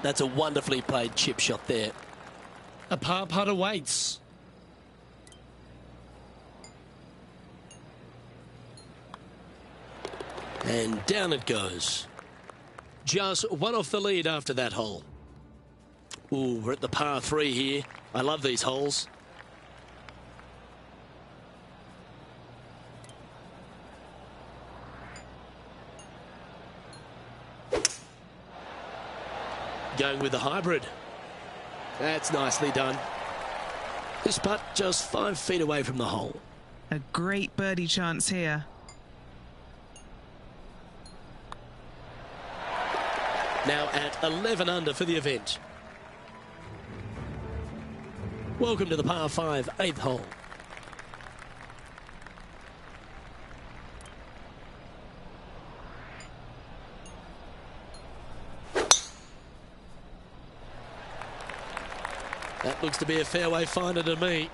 That's a wonderfully played chip shot there. A par putt awaits. And down it goes. Just one off the lead after that hole. Ooh, we're at the par 3 here. I love these holes. Going with the hybrid. That's nicely done. This putt just 5 feet away from the hole.
A great birdie chance here.
Now at 11 under for the event. Welcome to the par 5 8th hole. That looks to be a fairway finder to me.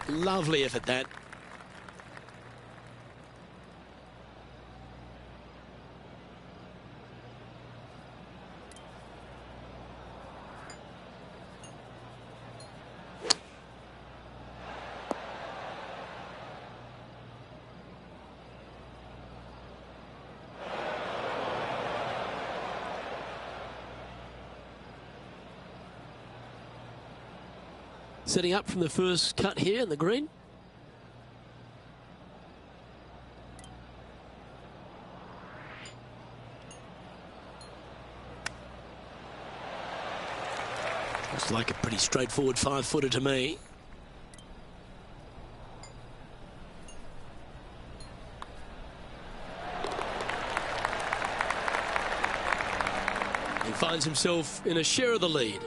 Lovely effort, that. Setting up from the first cut here in the green. Looks like a pretty straightforward 5-footer to me. He finds himself in a share of the lead.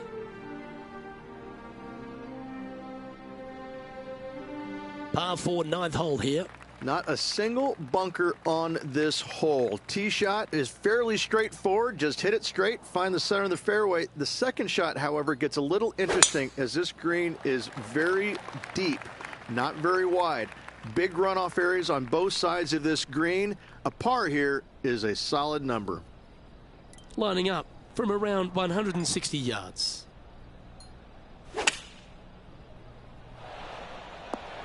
Par 4, 9th hole here.
Not a single bunker on this hole. Tee shot is fairly straightforward. Just hit it straight, find the center of the fairway. The second shot, however, gets a little interesting as this green is very deep, not very wide. Big runoff areas on both sides of this green. A par here is a solid number.
Lining up from around 160 yards.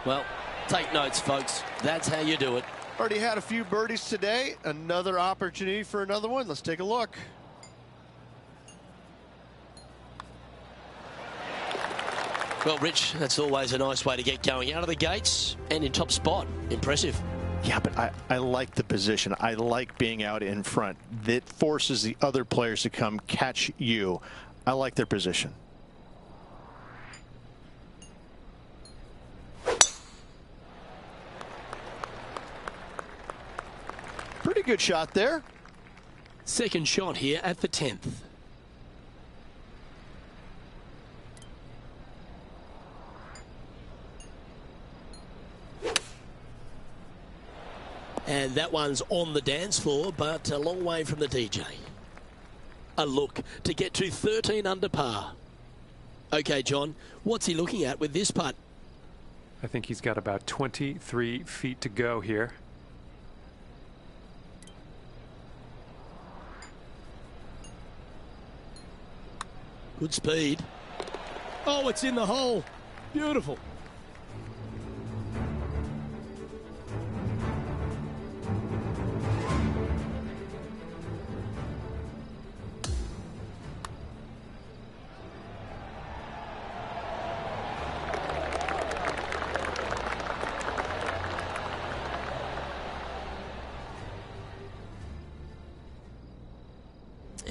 Well, take notes, folks. That's how you do it.
Already had a few birdies today. Another opportunity for another one. Let's take a look.
Well, Rich, that's always a nice way to get going out of the gates and in top spot. Impressive.
Yeah, but I like the position. I like being out in front. That forces the other players to come catch you. I like their position.
Pretty good shot there.
Second shot here at the 10th. And that one's on the dance floor, but a long way from the DJ. A look to get to 13 under par. Okay, John, what's he looking at with this putt?
I think he's got about 23 feet to go here.
Good speed. Oh, it's in the hole. Beautiful.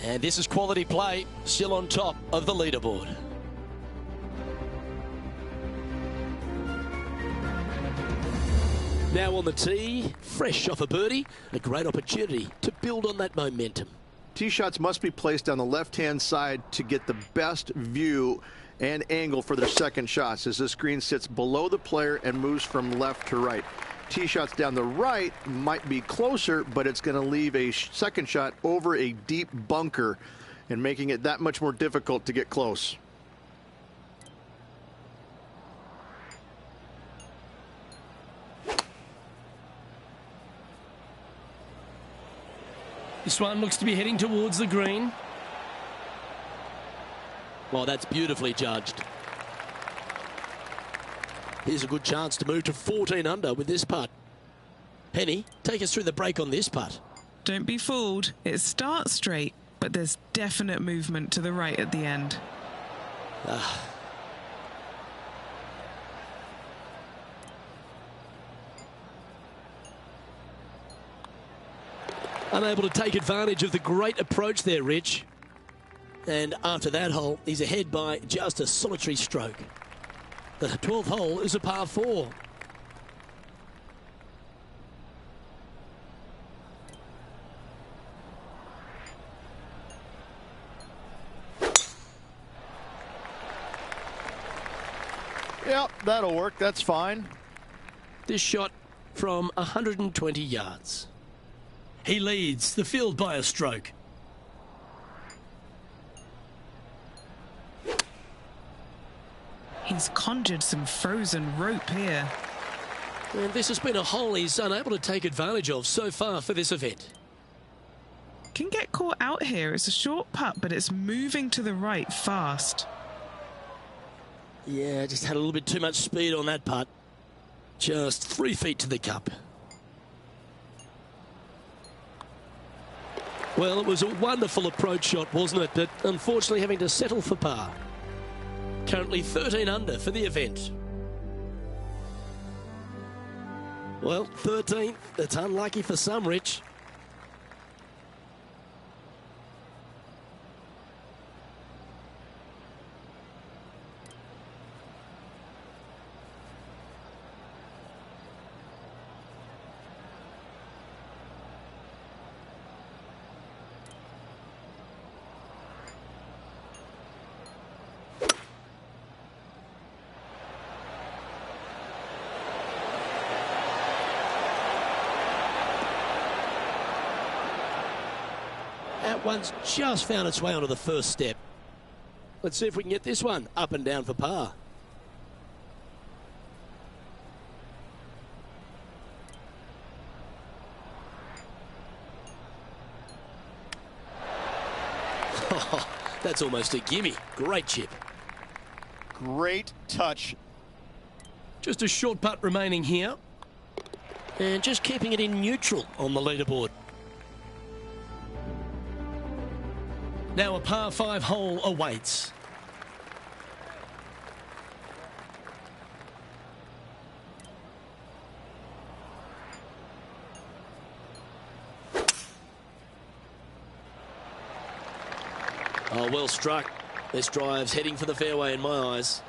And this is quality play, still on top of the leaderboard. Now on the tee, fresh off a birdie, a great opportunity to build on that momentum.
Tee shots must be placed on the left-hand side to get the best view and angle for their second shots as this green sits below the player and moves from left to right. Tee shots down the right might be closer, but it's going to leave a second shot over a deep bunker and making it that much more difficult to get close.
This one looks to be heading towards the green. Well, that's beautifully judged. Here's a good chance to move to 14 under with this putt. Penny, take us through the break on this putt.
Don't be fooled. It starts straight, but there's definite movement to the right at the end.
Unable to take advantage of the great approach there, Rich. And after that hole, he's ahead by just a solitary stroke. The 12th hole is a par 4.
Yep, that'll work. That's fine.
This shot from 120 yards. He leads the field by a stroke.
He's conjured some frozen rope here.
And this has been a hole he's unable to take advantage of so far for this event.
Can get caught out here. It's a short putt, but it's moving to the right fast.
Yeah, just had a little bit too much speed on that putt. Just 3 feet to the cup. Well, it was a wonderful approach shot, wasn't it? But unfortunately having to settle for par. Currently 13 under for the event. Well, 13th. That's unlucky for some, Rich. That one's just found its way onto the first step. Let's see if we can get this one up and down for par. Oh, that's almost a gimme. Great chip.
Great touch.
Just a short putt remaining here. And just keeping it in neutral on the leaderboard. Now a par 5 hole awaits. Oh, well struck. This drive's heading for the fairway in my eyes.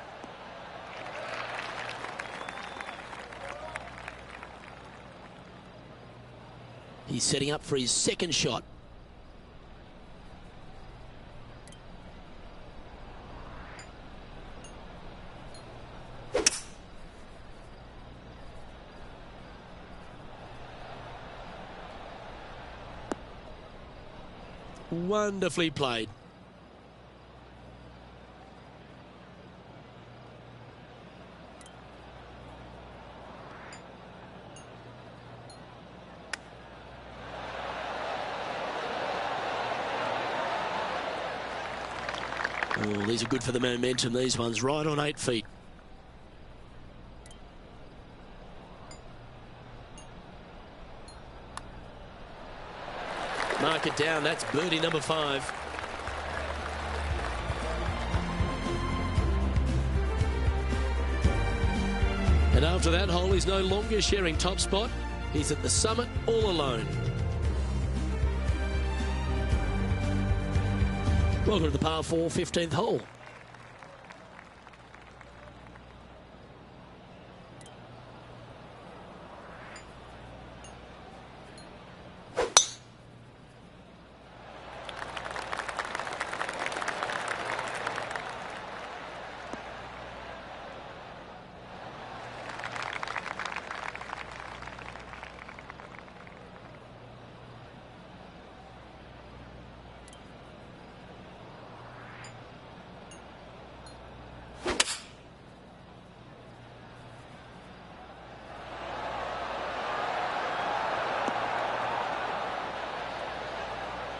He's setting up for his second shot. Wonderfully played. Oh, these are good for the momentum, these ones, right on 8 feet. Mark it down, that's birdie number 5. And after that hole, he's no longer sharing top spot. He's at the summit all alone. Welcome to the par 4 15th hole.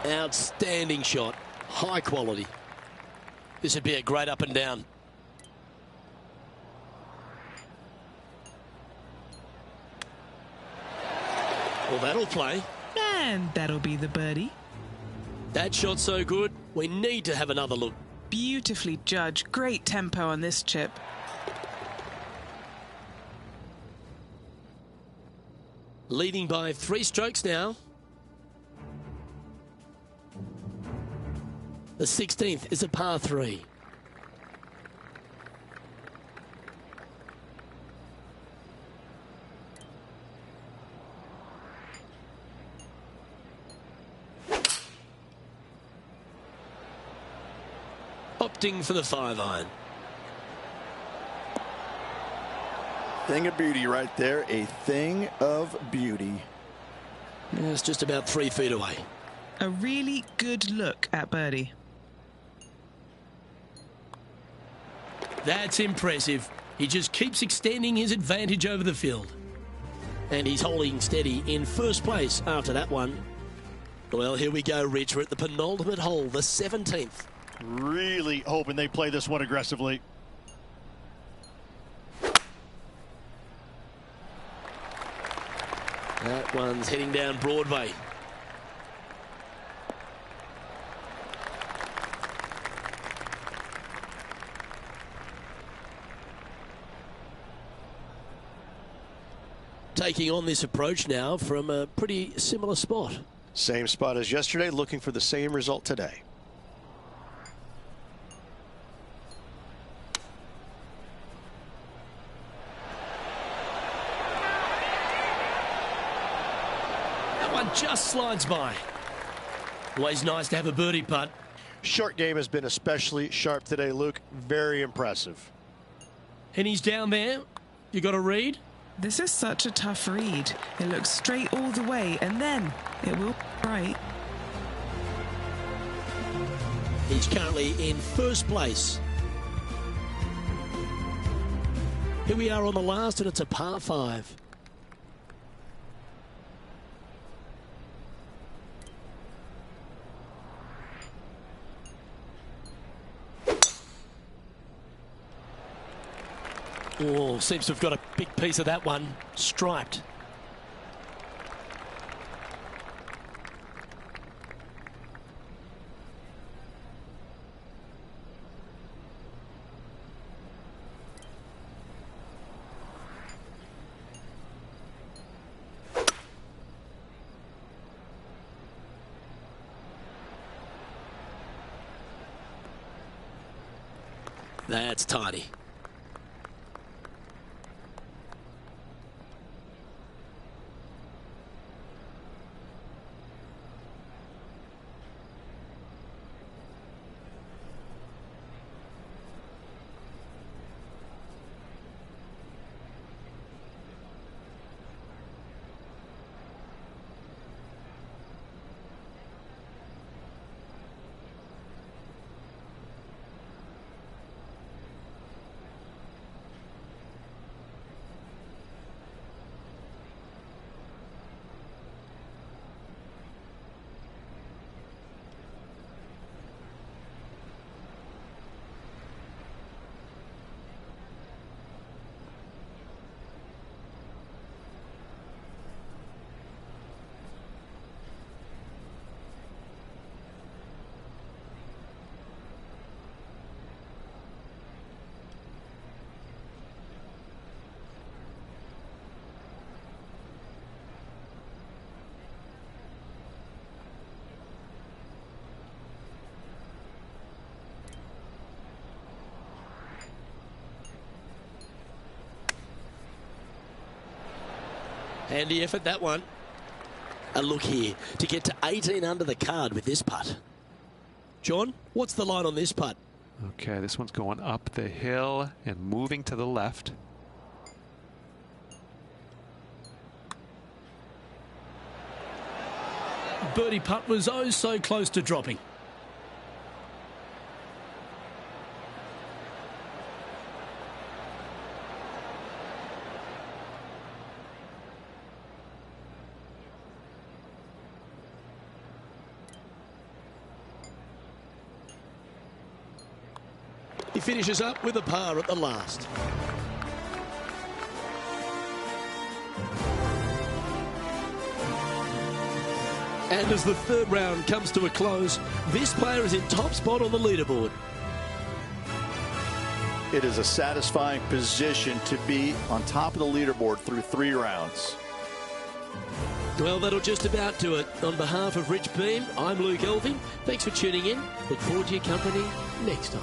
Outstanding shot. High quality. This would be a great up and down. Well, that'll play.
And that'll be the birdie.
That shot's so good, we need to have another look.
Beautifully judged. Great tempo on this chip.
Leading by 3 strokes now. The 16th is a par 3. Opting for the 5-iron.
Thing of beauty right there. A thing of beauty.
Yeah, it's just about 3 feet away.
A really good look at birdie.
That's impressive. He just keeps extending his advantage over the field. And he's holding steady in first place after that one. Well, here we go, Rich. We're at the penultimate hole, the 17th.
Really hoping they play this one aggressively.
That one's heading down Broadway. Taking on this approach now from a pretty similar spot.
Same spot as yesterday, looking for the same result today.
That one just slides by. Always nice to have a birdie putt.
Short game has been especially sharp today, Luke. Very impressive.
And he's down there. You got a read?
This is such a tough read. It looks straight all the way, and then it will right.
He's currently in first place. Here we are on the last, and it's a par 5. Oh, seems to have got a big piece of that one. Striped. That's tidy. Handy effort, that one. A look here to get to 18 under the card with this putt. John, what's the line on this putt?
Okay, this one's going up the hill and moving to the left.
Birdie putt was oh so close to dropping. He finishes up with a par at the last. And as the third round comes to a close, this player is in top spot on the leaderboard.
It is a satisfying position to be on top of the leaderboard through 3 rounds.
Well, that'll just about do it. On behalf of Rich Beam, I'm Luke Elving. Thanks for tuning in. Look forward to your company next time.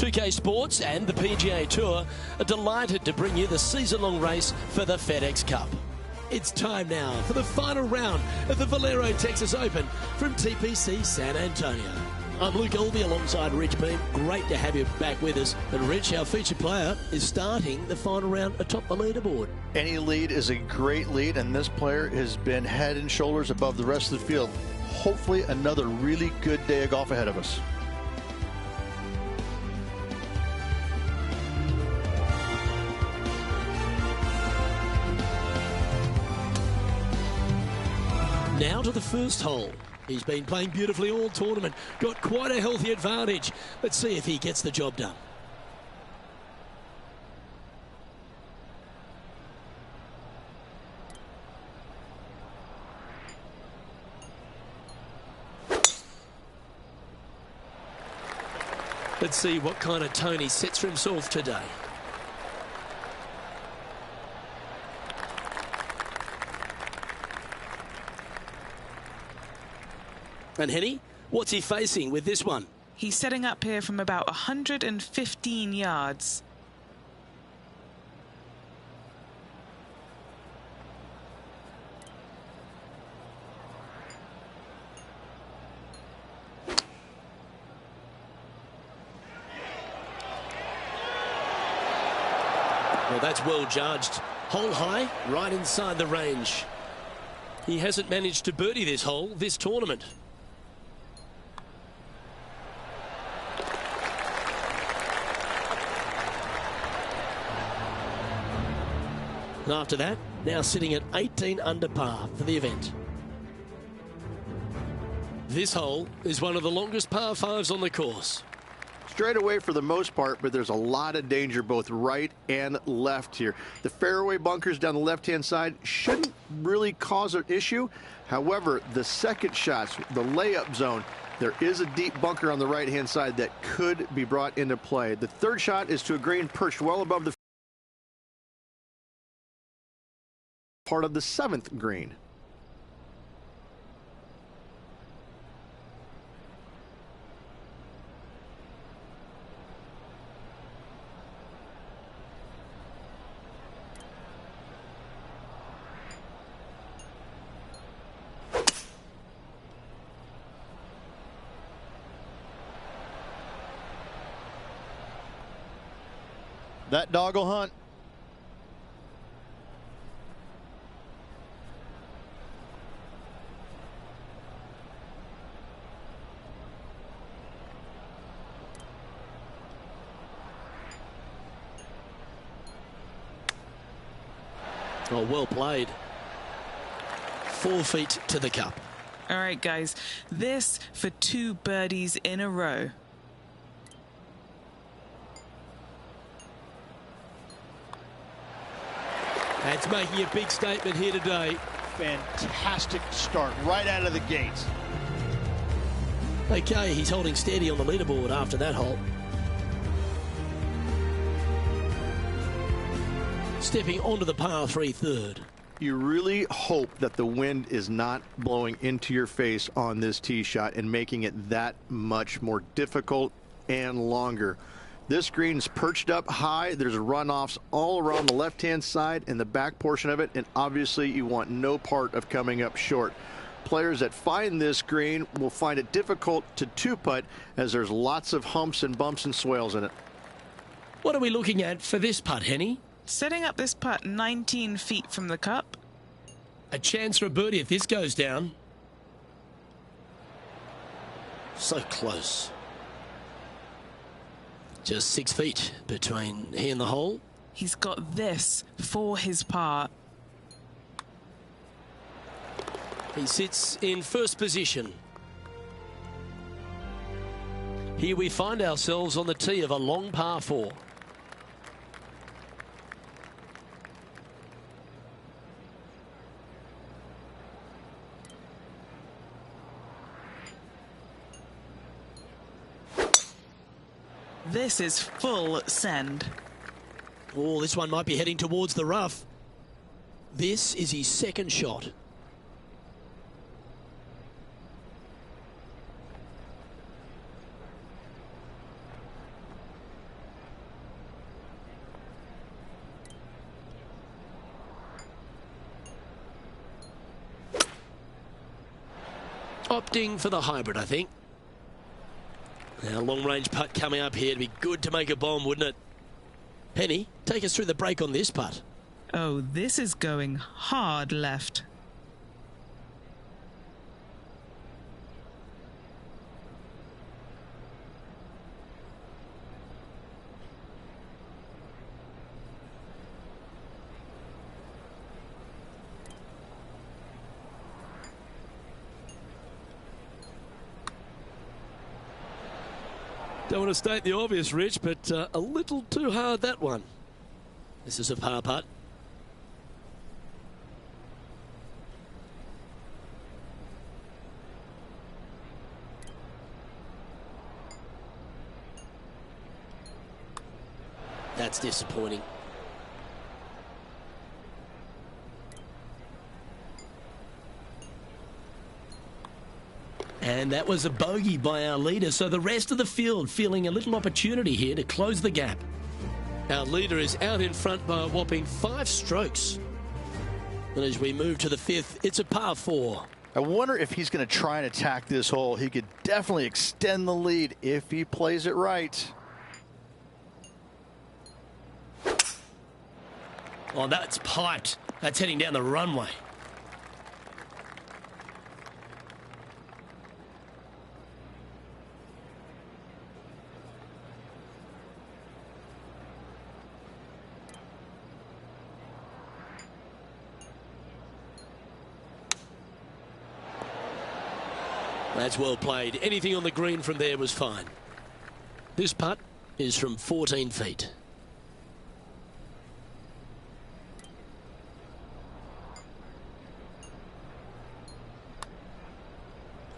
UK Sports and the PGA Tour are delighted to bring you the season-long race for the FedEx Cup. It's time now for the final round of the Valero Texas Open from TPC San Antonio. I'm Luke Elvey alongside Rich Beam. Great to have you back with us. And Rich, our featured player, is starting the final round atop the leaderboard.
Any lead is a great lead, and this player has been head and shoulders above the rest of the field. Hopefully another really good day of golf ahead of us.
Now to the first hole. He's been playing beautifully all tournament. Got quite a healthy advantage. Let's see if he gets the job done. Let's see what kind of tone he sets for himself today. And Henny, what's he facing with this one?
He's setting up here from about 115 yards.
Well, that's well judged. Hole high, right inside the range. He hasn't managed to birdie this hole this tournament. After that, now sitting at 18 under par for the event. This hole is one of the longest par fives on the course.
Straight away for the most part, but there's a lot of danger both right and left here. The fairway bunkers down the left-hand side shouldn't really cause an issue. However, the second shots, the layup zone, there is a deep bunker on the right-hand side that could be brought into play. The third shot is to a green perched well above the part of the 7th green.
That dog will hunt.
Oh, well played. 4 feet to the cup.
All right, guys, this for 2 birdies in a row.
That's making a big statement here today.
Fantastic start right out of the gates.
Okay, he's holding steady on the leaderboard after that hole. Stepping onto the par 3 third.
You really hope that the wind is not blowing into your face on this tee shot and making it that much more difficult and longer. This green's perched up high. There's runoffs all around the left-hand side and the back portion of it, and obviously you want no part of coming up short. Players that find this green will find it difficult to two-putt as there's lots of humps and bumps and swales in it.
What are we looking at for this putt, Henny?
Setting up this putt 19 feet from the cup.
A chance for a birdie if this goes down. So close. Just 6 feet between he and the hole.
He's got this for his par.
He sits in first position. Here we find ourselves on the tee of a long par 4.
This is full send.
Oh, this one might be heading towards the rough. This is his second shot. Opting for the hybrid, I think. Now, long-range putt coming up here. It'd be good to make a bomb, wouldn't it? Penny, take us through the break on this putt.
Oh, this is going hard left.
Don't want to state the obvious, Rich, but a little too hard, that one. This is a par putt. That's disappointing. And that was a bogey by our leader, so the rest of the field feeling a little opportunity here to close the gap. Our leader is out in front by a whopping 5 strokes. And as we move to the 5th, it's a par 4.
I wonder if he's going to try and attack this hole. He could definitely extend the lead if he plays it right.
Oh, that's piped. That's heading down the runway. That's well played. Anything on the green from there was fine. This putt is from 14 feet.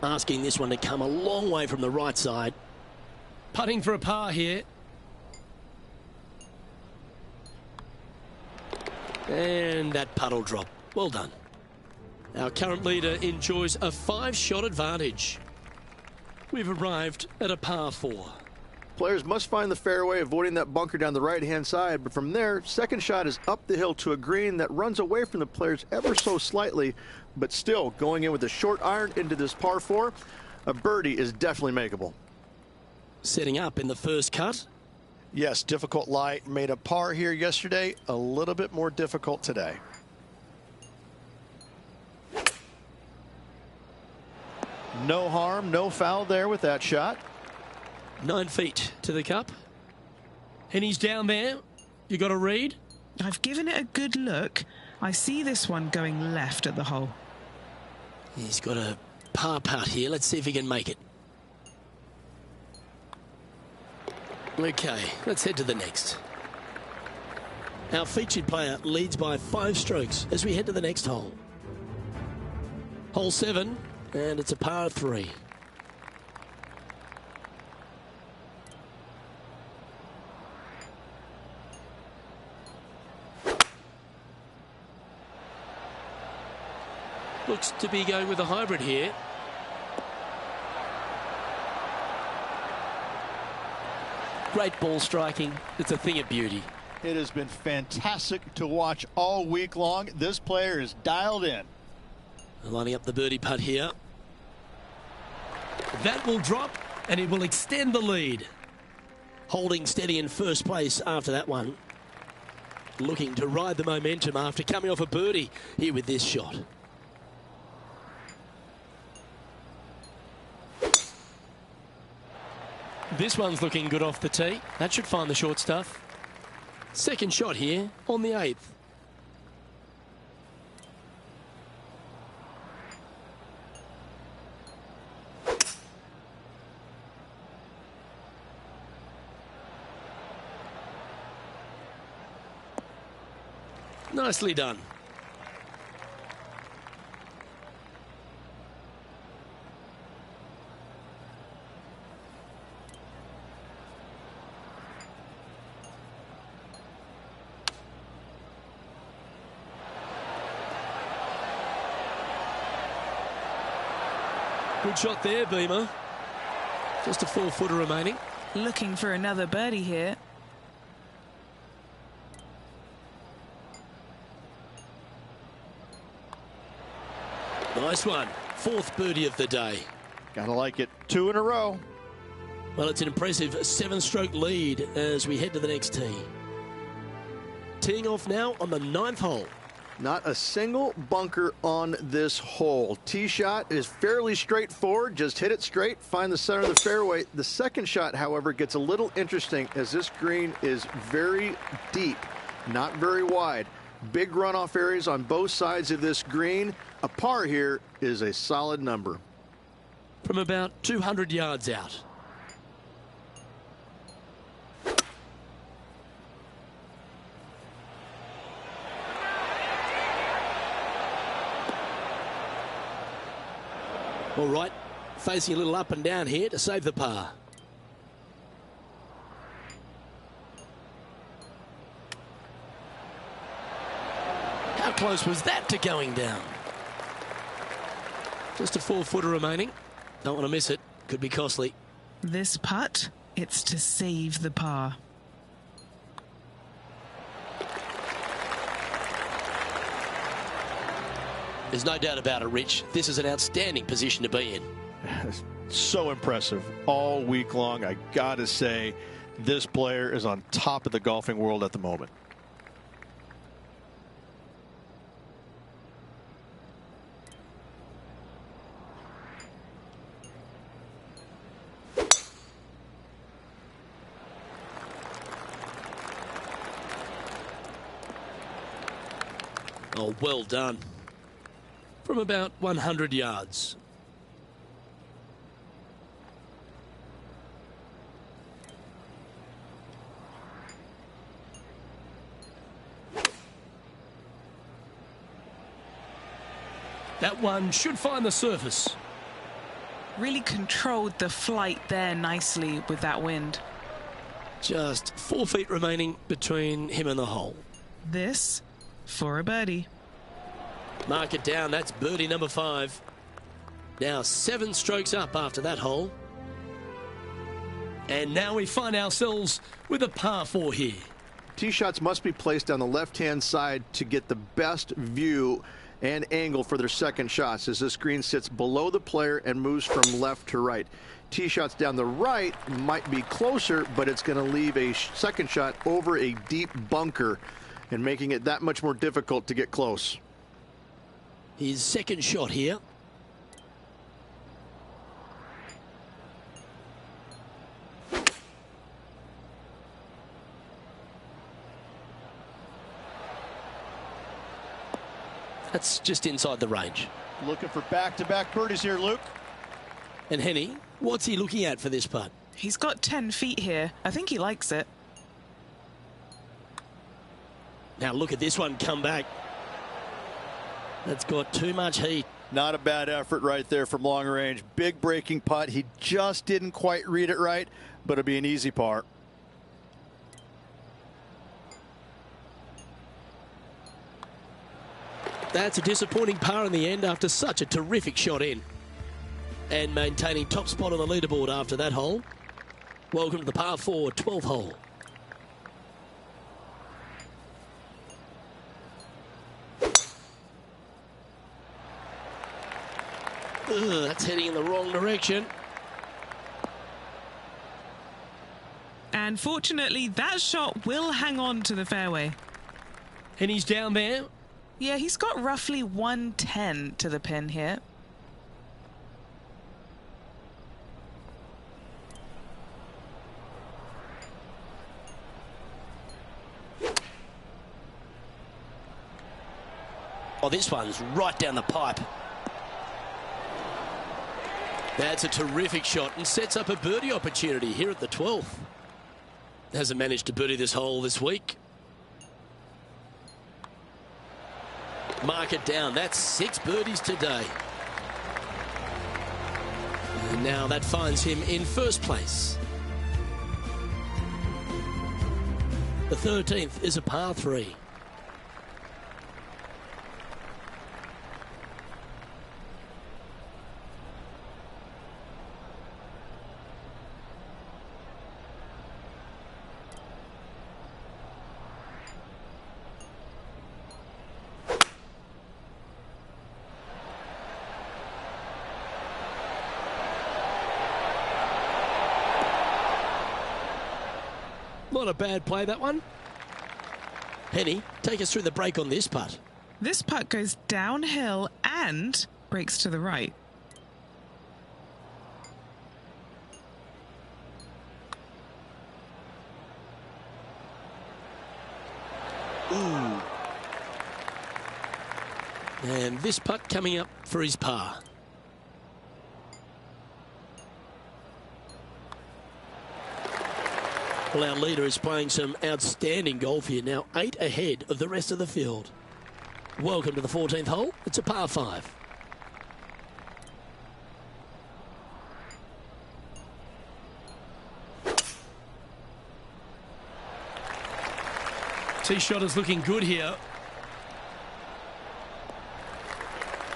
Asking this one to come a long way from the right side. Putting for a par here. And that putt will drop. Well done. Our current leader enjoys a 5-shot advantage. We've arrived at a par 4.
Players must find the fairway, avoiding that bunker down the right-hand side, but from there, second shot is up the hill to a green that runs away from the players ever so slightly, but still going in with a short iron into this par 4. A birdie is definitely makeable.
Setting up in the first cut.
Yes, difficult lie. Made a par here yesterday. A little bit more difficult today.
No harm, no foul there with that shot.
9 feet to the cup. And he's down there. You got a read?
I've given it a good look. I see this one going left at the hole.
He's got a par putt here. Let's see if he can make it. Okay, let's head to the next. Our featured player leads by 5 strokes as we head to the next hole. Hole 7, and it's a par 3. Looks to be going with a hybrid here. Great ball striking. It's a thing of beauty.
It has been fantastic to watch all week long. This player is dialed in.
Lining up the birdie putt here. That will drop, and it will extend the lead. Holding steady in first place after that one. Looking to ride the momentum after coming off a birdie here with this shot. This one's looking good off the tee. That should find the short stuff. Second shot here on the 8th. Nicely done. Good shot there, Beamer. Just a 4-footer remaining.
Looking for another birdie here.
Nice one. 4th birdie of the day.
Gotta like it. 2 in a row.
Well, it's an impressive 7-stroke lead as we head to the next tee. Teeing off now on the 9th hole.
Not a single bunker on this hole. Tee shot is fairly straightforward. Just hit it straight, find the center of the fairway. The second shot, however, gets a little interesting as this green is very deep, not very wide. Big runoff areas on both sides of this green. A par here is a solid number.
From about 200 yards out. All right, facing a little up and down here to save the par. How close was that to going down? Just a 4-footer remaining. Don't want to miss it. Could be costly.
This putt, it's to save the par.
There's no doubt about it, Rich. This is an outstanding position to be in.
So impressive all week long. I gotta say, this player is on top of the golfing world at the moment.
Oh, well done. From about 100 yards. That one should find the surface.
Really controlled the flight there nicely with that wind.
Just 4 feet remaining between him and the hole.
This for a birdie.
Mark it down. That's birdie number 5. Now 7 strokes up after that hole. And now we find ourselves with a par 4 here.
Tee shots must be placed on the left-hand side to get the best view and angle for their second shots as this green sits below the player and moves from left to right. Tee shots down the right might be closer, but it's going to leave a second shot over a deep bunker and making it that much more difficult to get close.
His second shot here. That's just inside the range.
Looking for back-to-back birdies here, Luke.
And Henny, what's he looking at for this putt?
He's got 10 feet here. I think he likes it.
Now look at this one come back. That's got too much heat.
Not a bad effort right there from long range. Big breaking putt. He just didn't quite read it right, but it'll be an easy par.
That's a disappointing par in the end after such a terrific shot in. And maintaining top spot on the leaderboard after that hole. Welcome to the par 4 12th hole. That's heading in the wrong direction.
And fortunately, that shot will hang on to the fairway.
And he's down there.
Yeah, he's got roughly 110 to the pin here.
Oh, this one's right down the pipe. That's a terrific shot and sets up a birdie opportunity here at the 12th. Hasn't managed to birdie this hole this week. Mark it down. That's 6 birdies today. And now that finds him in first place. The 13th is a par 3. Not a bad play, that one. Henny, take us through the break on this putt.
This putt goes downhill and breaks to the right.
Ooh. And this putt coming up for his par. Well, our leader is playing some outstanding golf here now, 8 ahead of the rest of the field. Welcome to the 14th hole. It's a par 5. Tee shot is looking good here.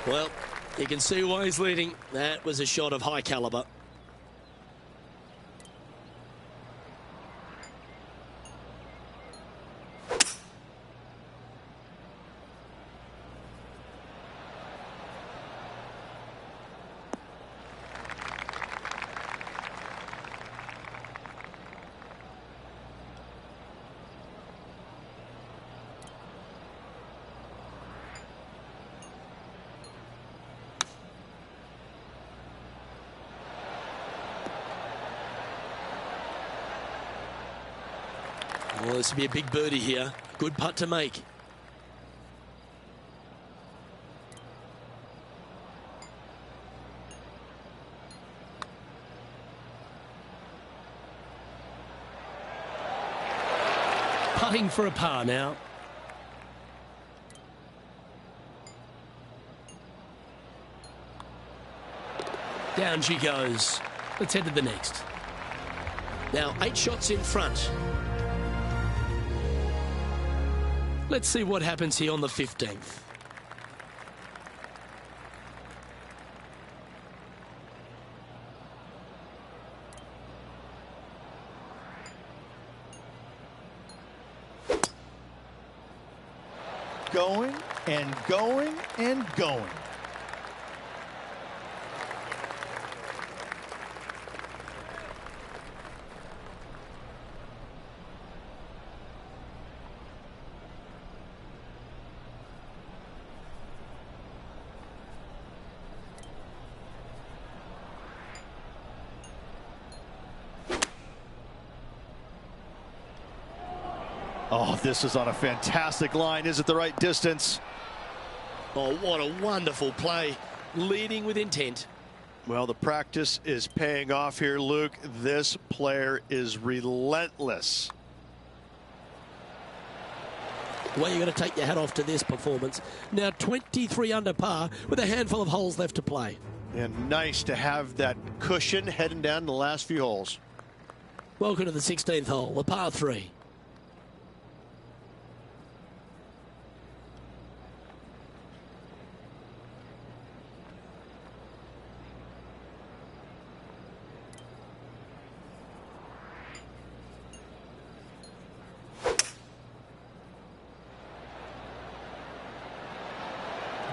Well, you can see why he's leading. That was a shot of high caliber. Well, this will be a big birdie here. Good putt to make. Putting for a par now. Down she goes. Let's head to the next. Now 8 shots in front. Let's see what happens here on the 15th.
Going and going and going. Oh, this is on a fantastic line. Is it the right distance?
Oh, what a wonderful play. Leading with intent.
Well, the practice is paying off here, Luke. This player is relentless.
Well, you've got to take your hat off to this performance. Now 23 under par with a handful of holes left to play.
And nice to have that cushion heading down the last few holes.
Welcome to the 16th hole, a par 3.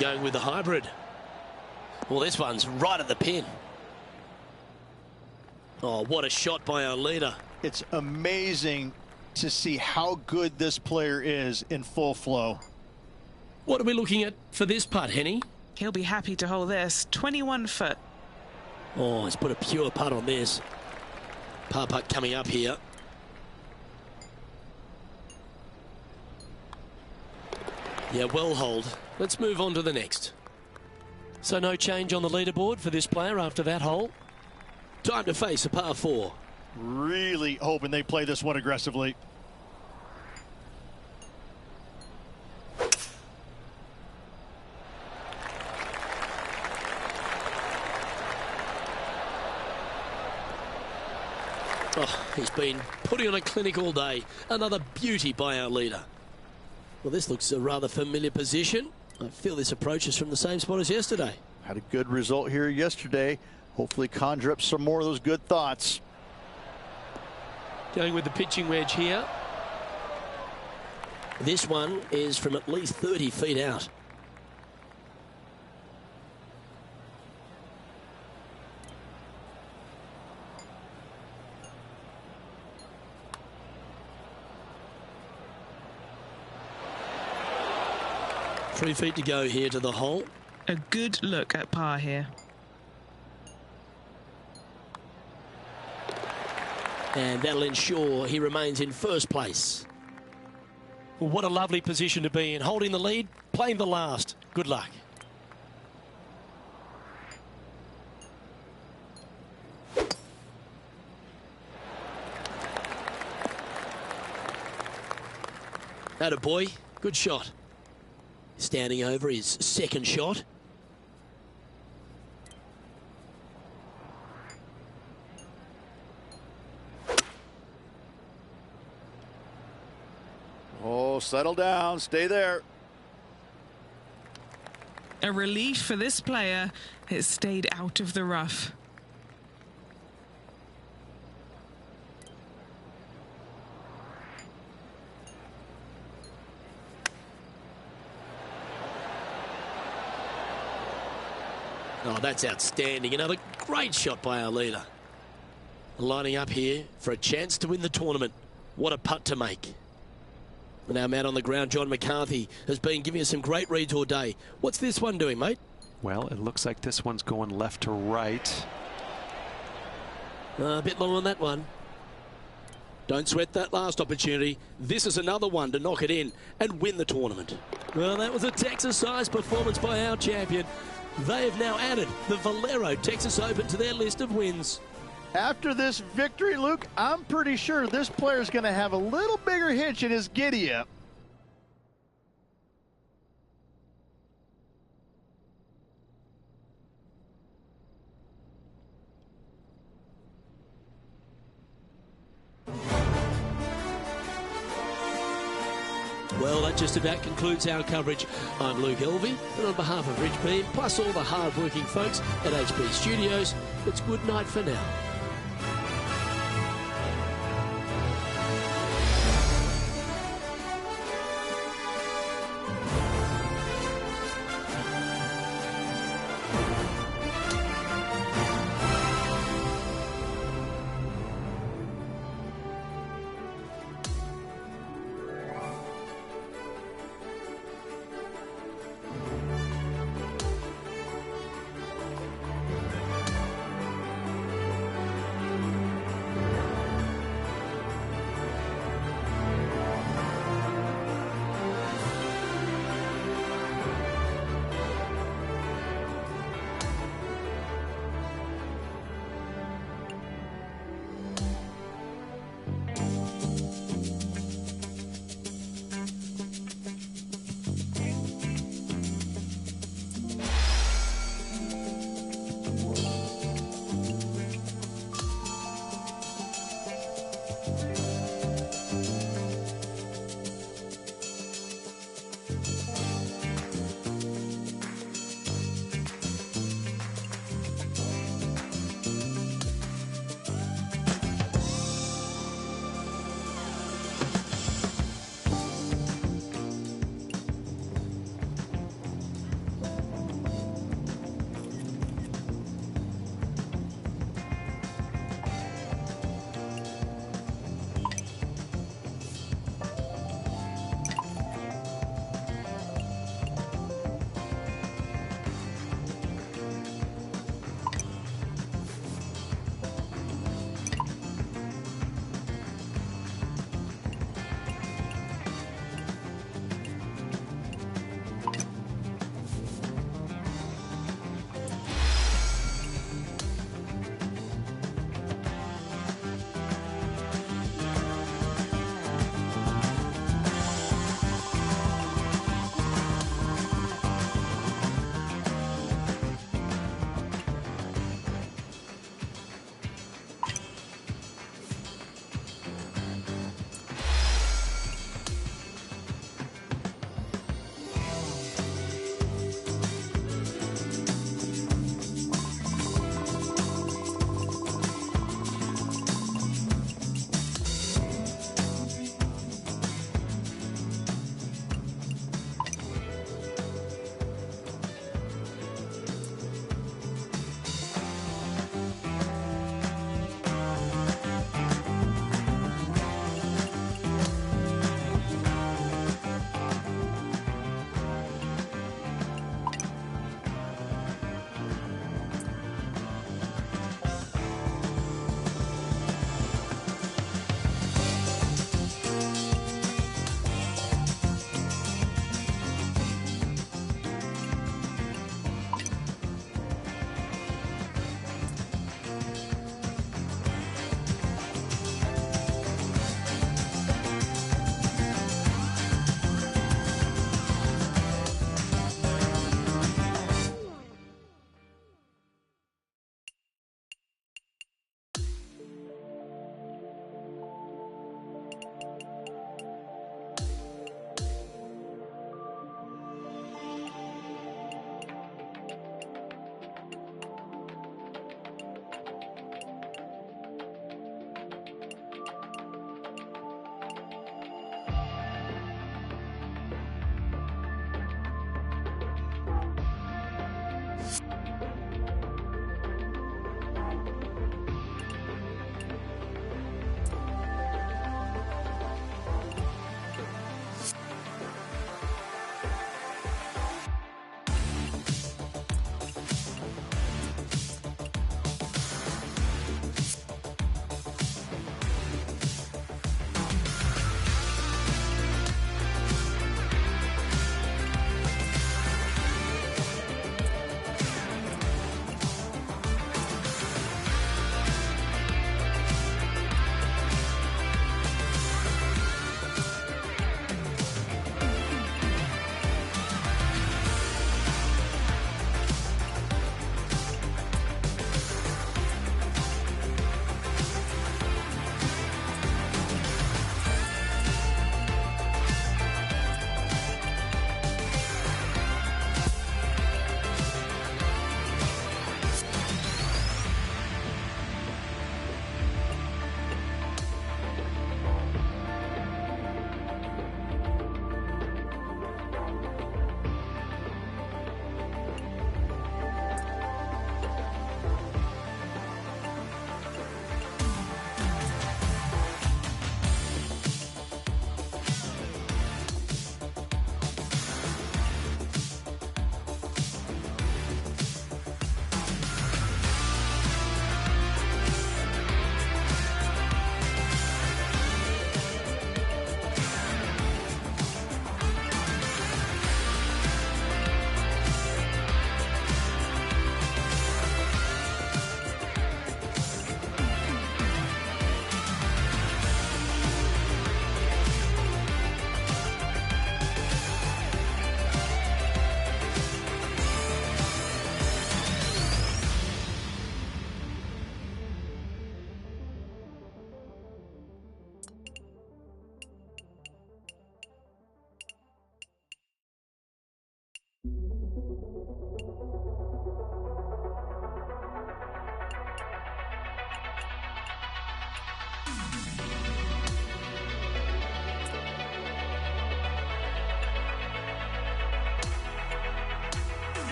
Going with the hybrid. Well, this one's right at the pin. Oh, what a shot by our leader.
It's amazing to see how good this player is in full flow.
What are we looking at for this putt, Henny?
He'll be happy to hold this. 21 foot.
Oh, he's put a pure putt on this. Par putt coming up here. Yeah, well hold. Let's move on to the next. So no change on the leaderboard for this player after that hole. Time to face a par 4.
Really hoping they play this one aggressively.
Oh, he's been putting on a clinic all day. Another beauty by our leader. Well, this looks a rather familiar position. I feel this approach is from the same spot as yesterday.
Had a good result here yesterday. Hopefully conjure up some more of those good thoughts.
Going with the pitching wedge here. This one is from at least 30 feet out. Three feet to go here to the hole.
A good look at par here.
And that'll ensure he remains in first place. Well, what a lovely position to be in. Holding the lead, playing the last. Good luck. Atta boy, good shot. Standing over his second shot.
Oh, settle down. Stay there.
A relief for this player. It stayed out of the rough.
Oh, that's outstanding. Another great shot by our leader. Lining up here for a chance to win the tournament. What a putt to make. And our man on the ground, John McCarthy, has been giving us some great reads all day. What's this one doing, mate?
Well, it looks like this one's going left to right.
A bit long on that one. Don't sweat that last opportunity. This is another one to knock it in and win the tournament. Well, that was a Texas-sized performance by our champion. They have now added the Valero Texas Open to their list of wins.
After this victory, Luke, I'm pretty sure this player's going to have a little bigger hitch in his giddy-up.
Well, that just about concludes our coverage. I'm Luke Elvey, and on behalf of Rich Beam, plus all the hard-working folks at HP Studios, it's good night for now.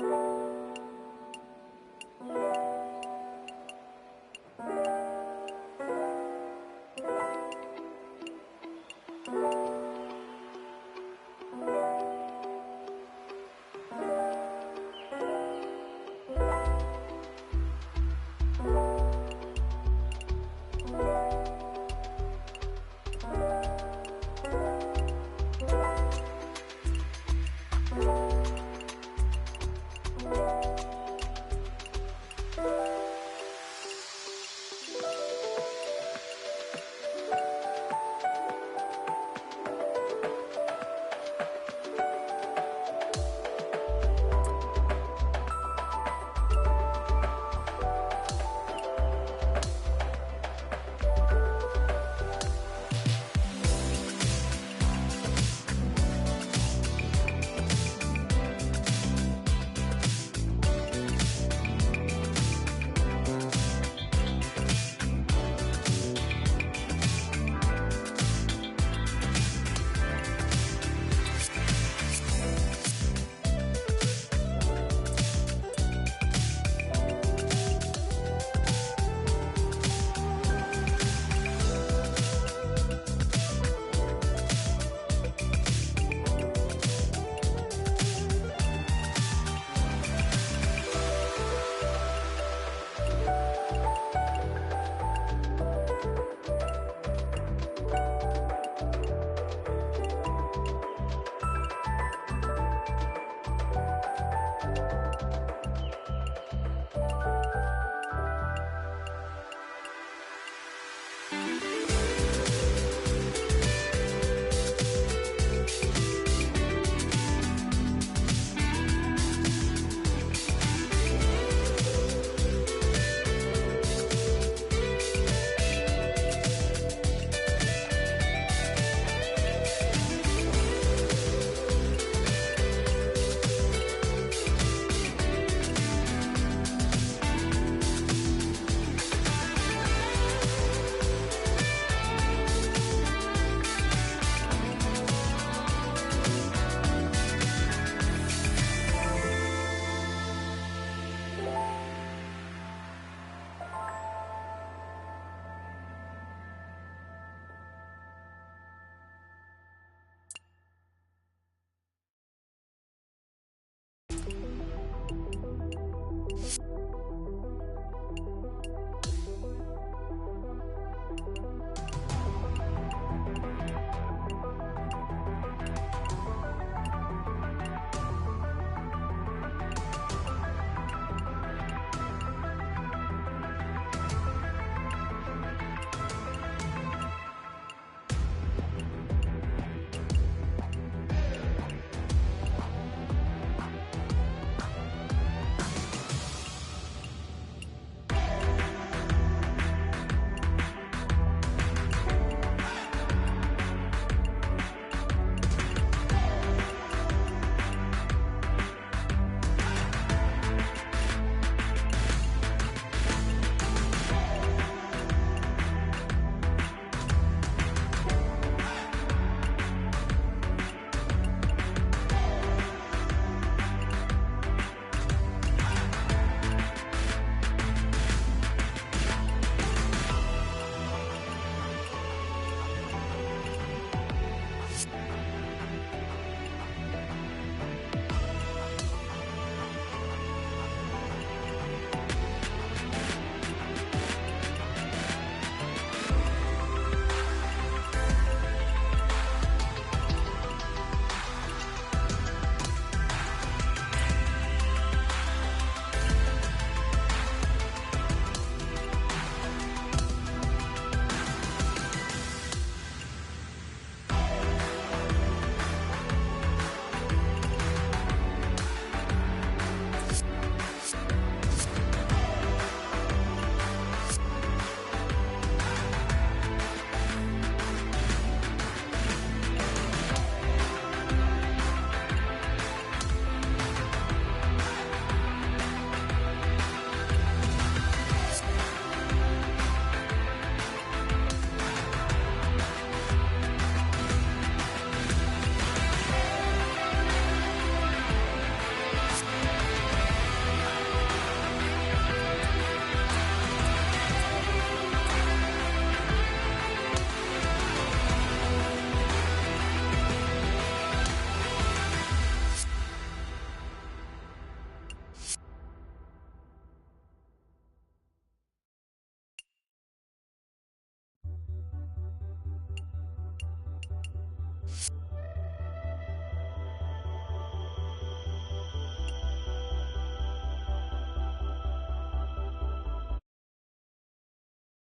you.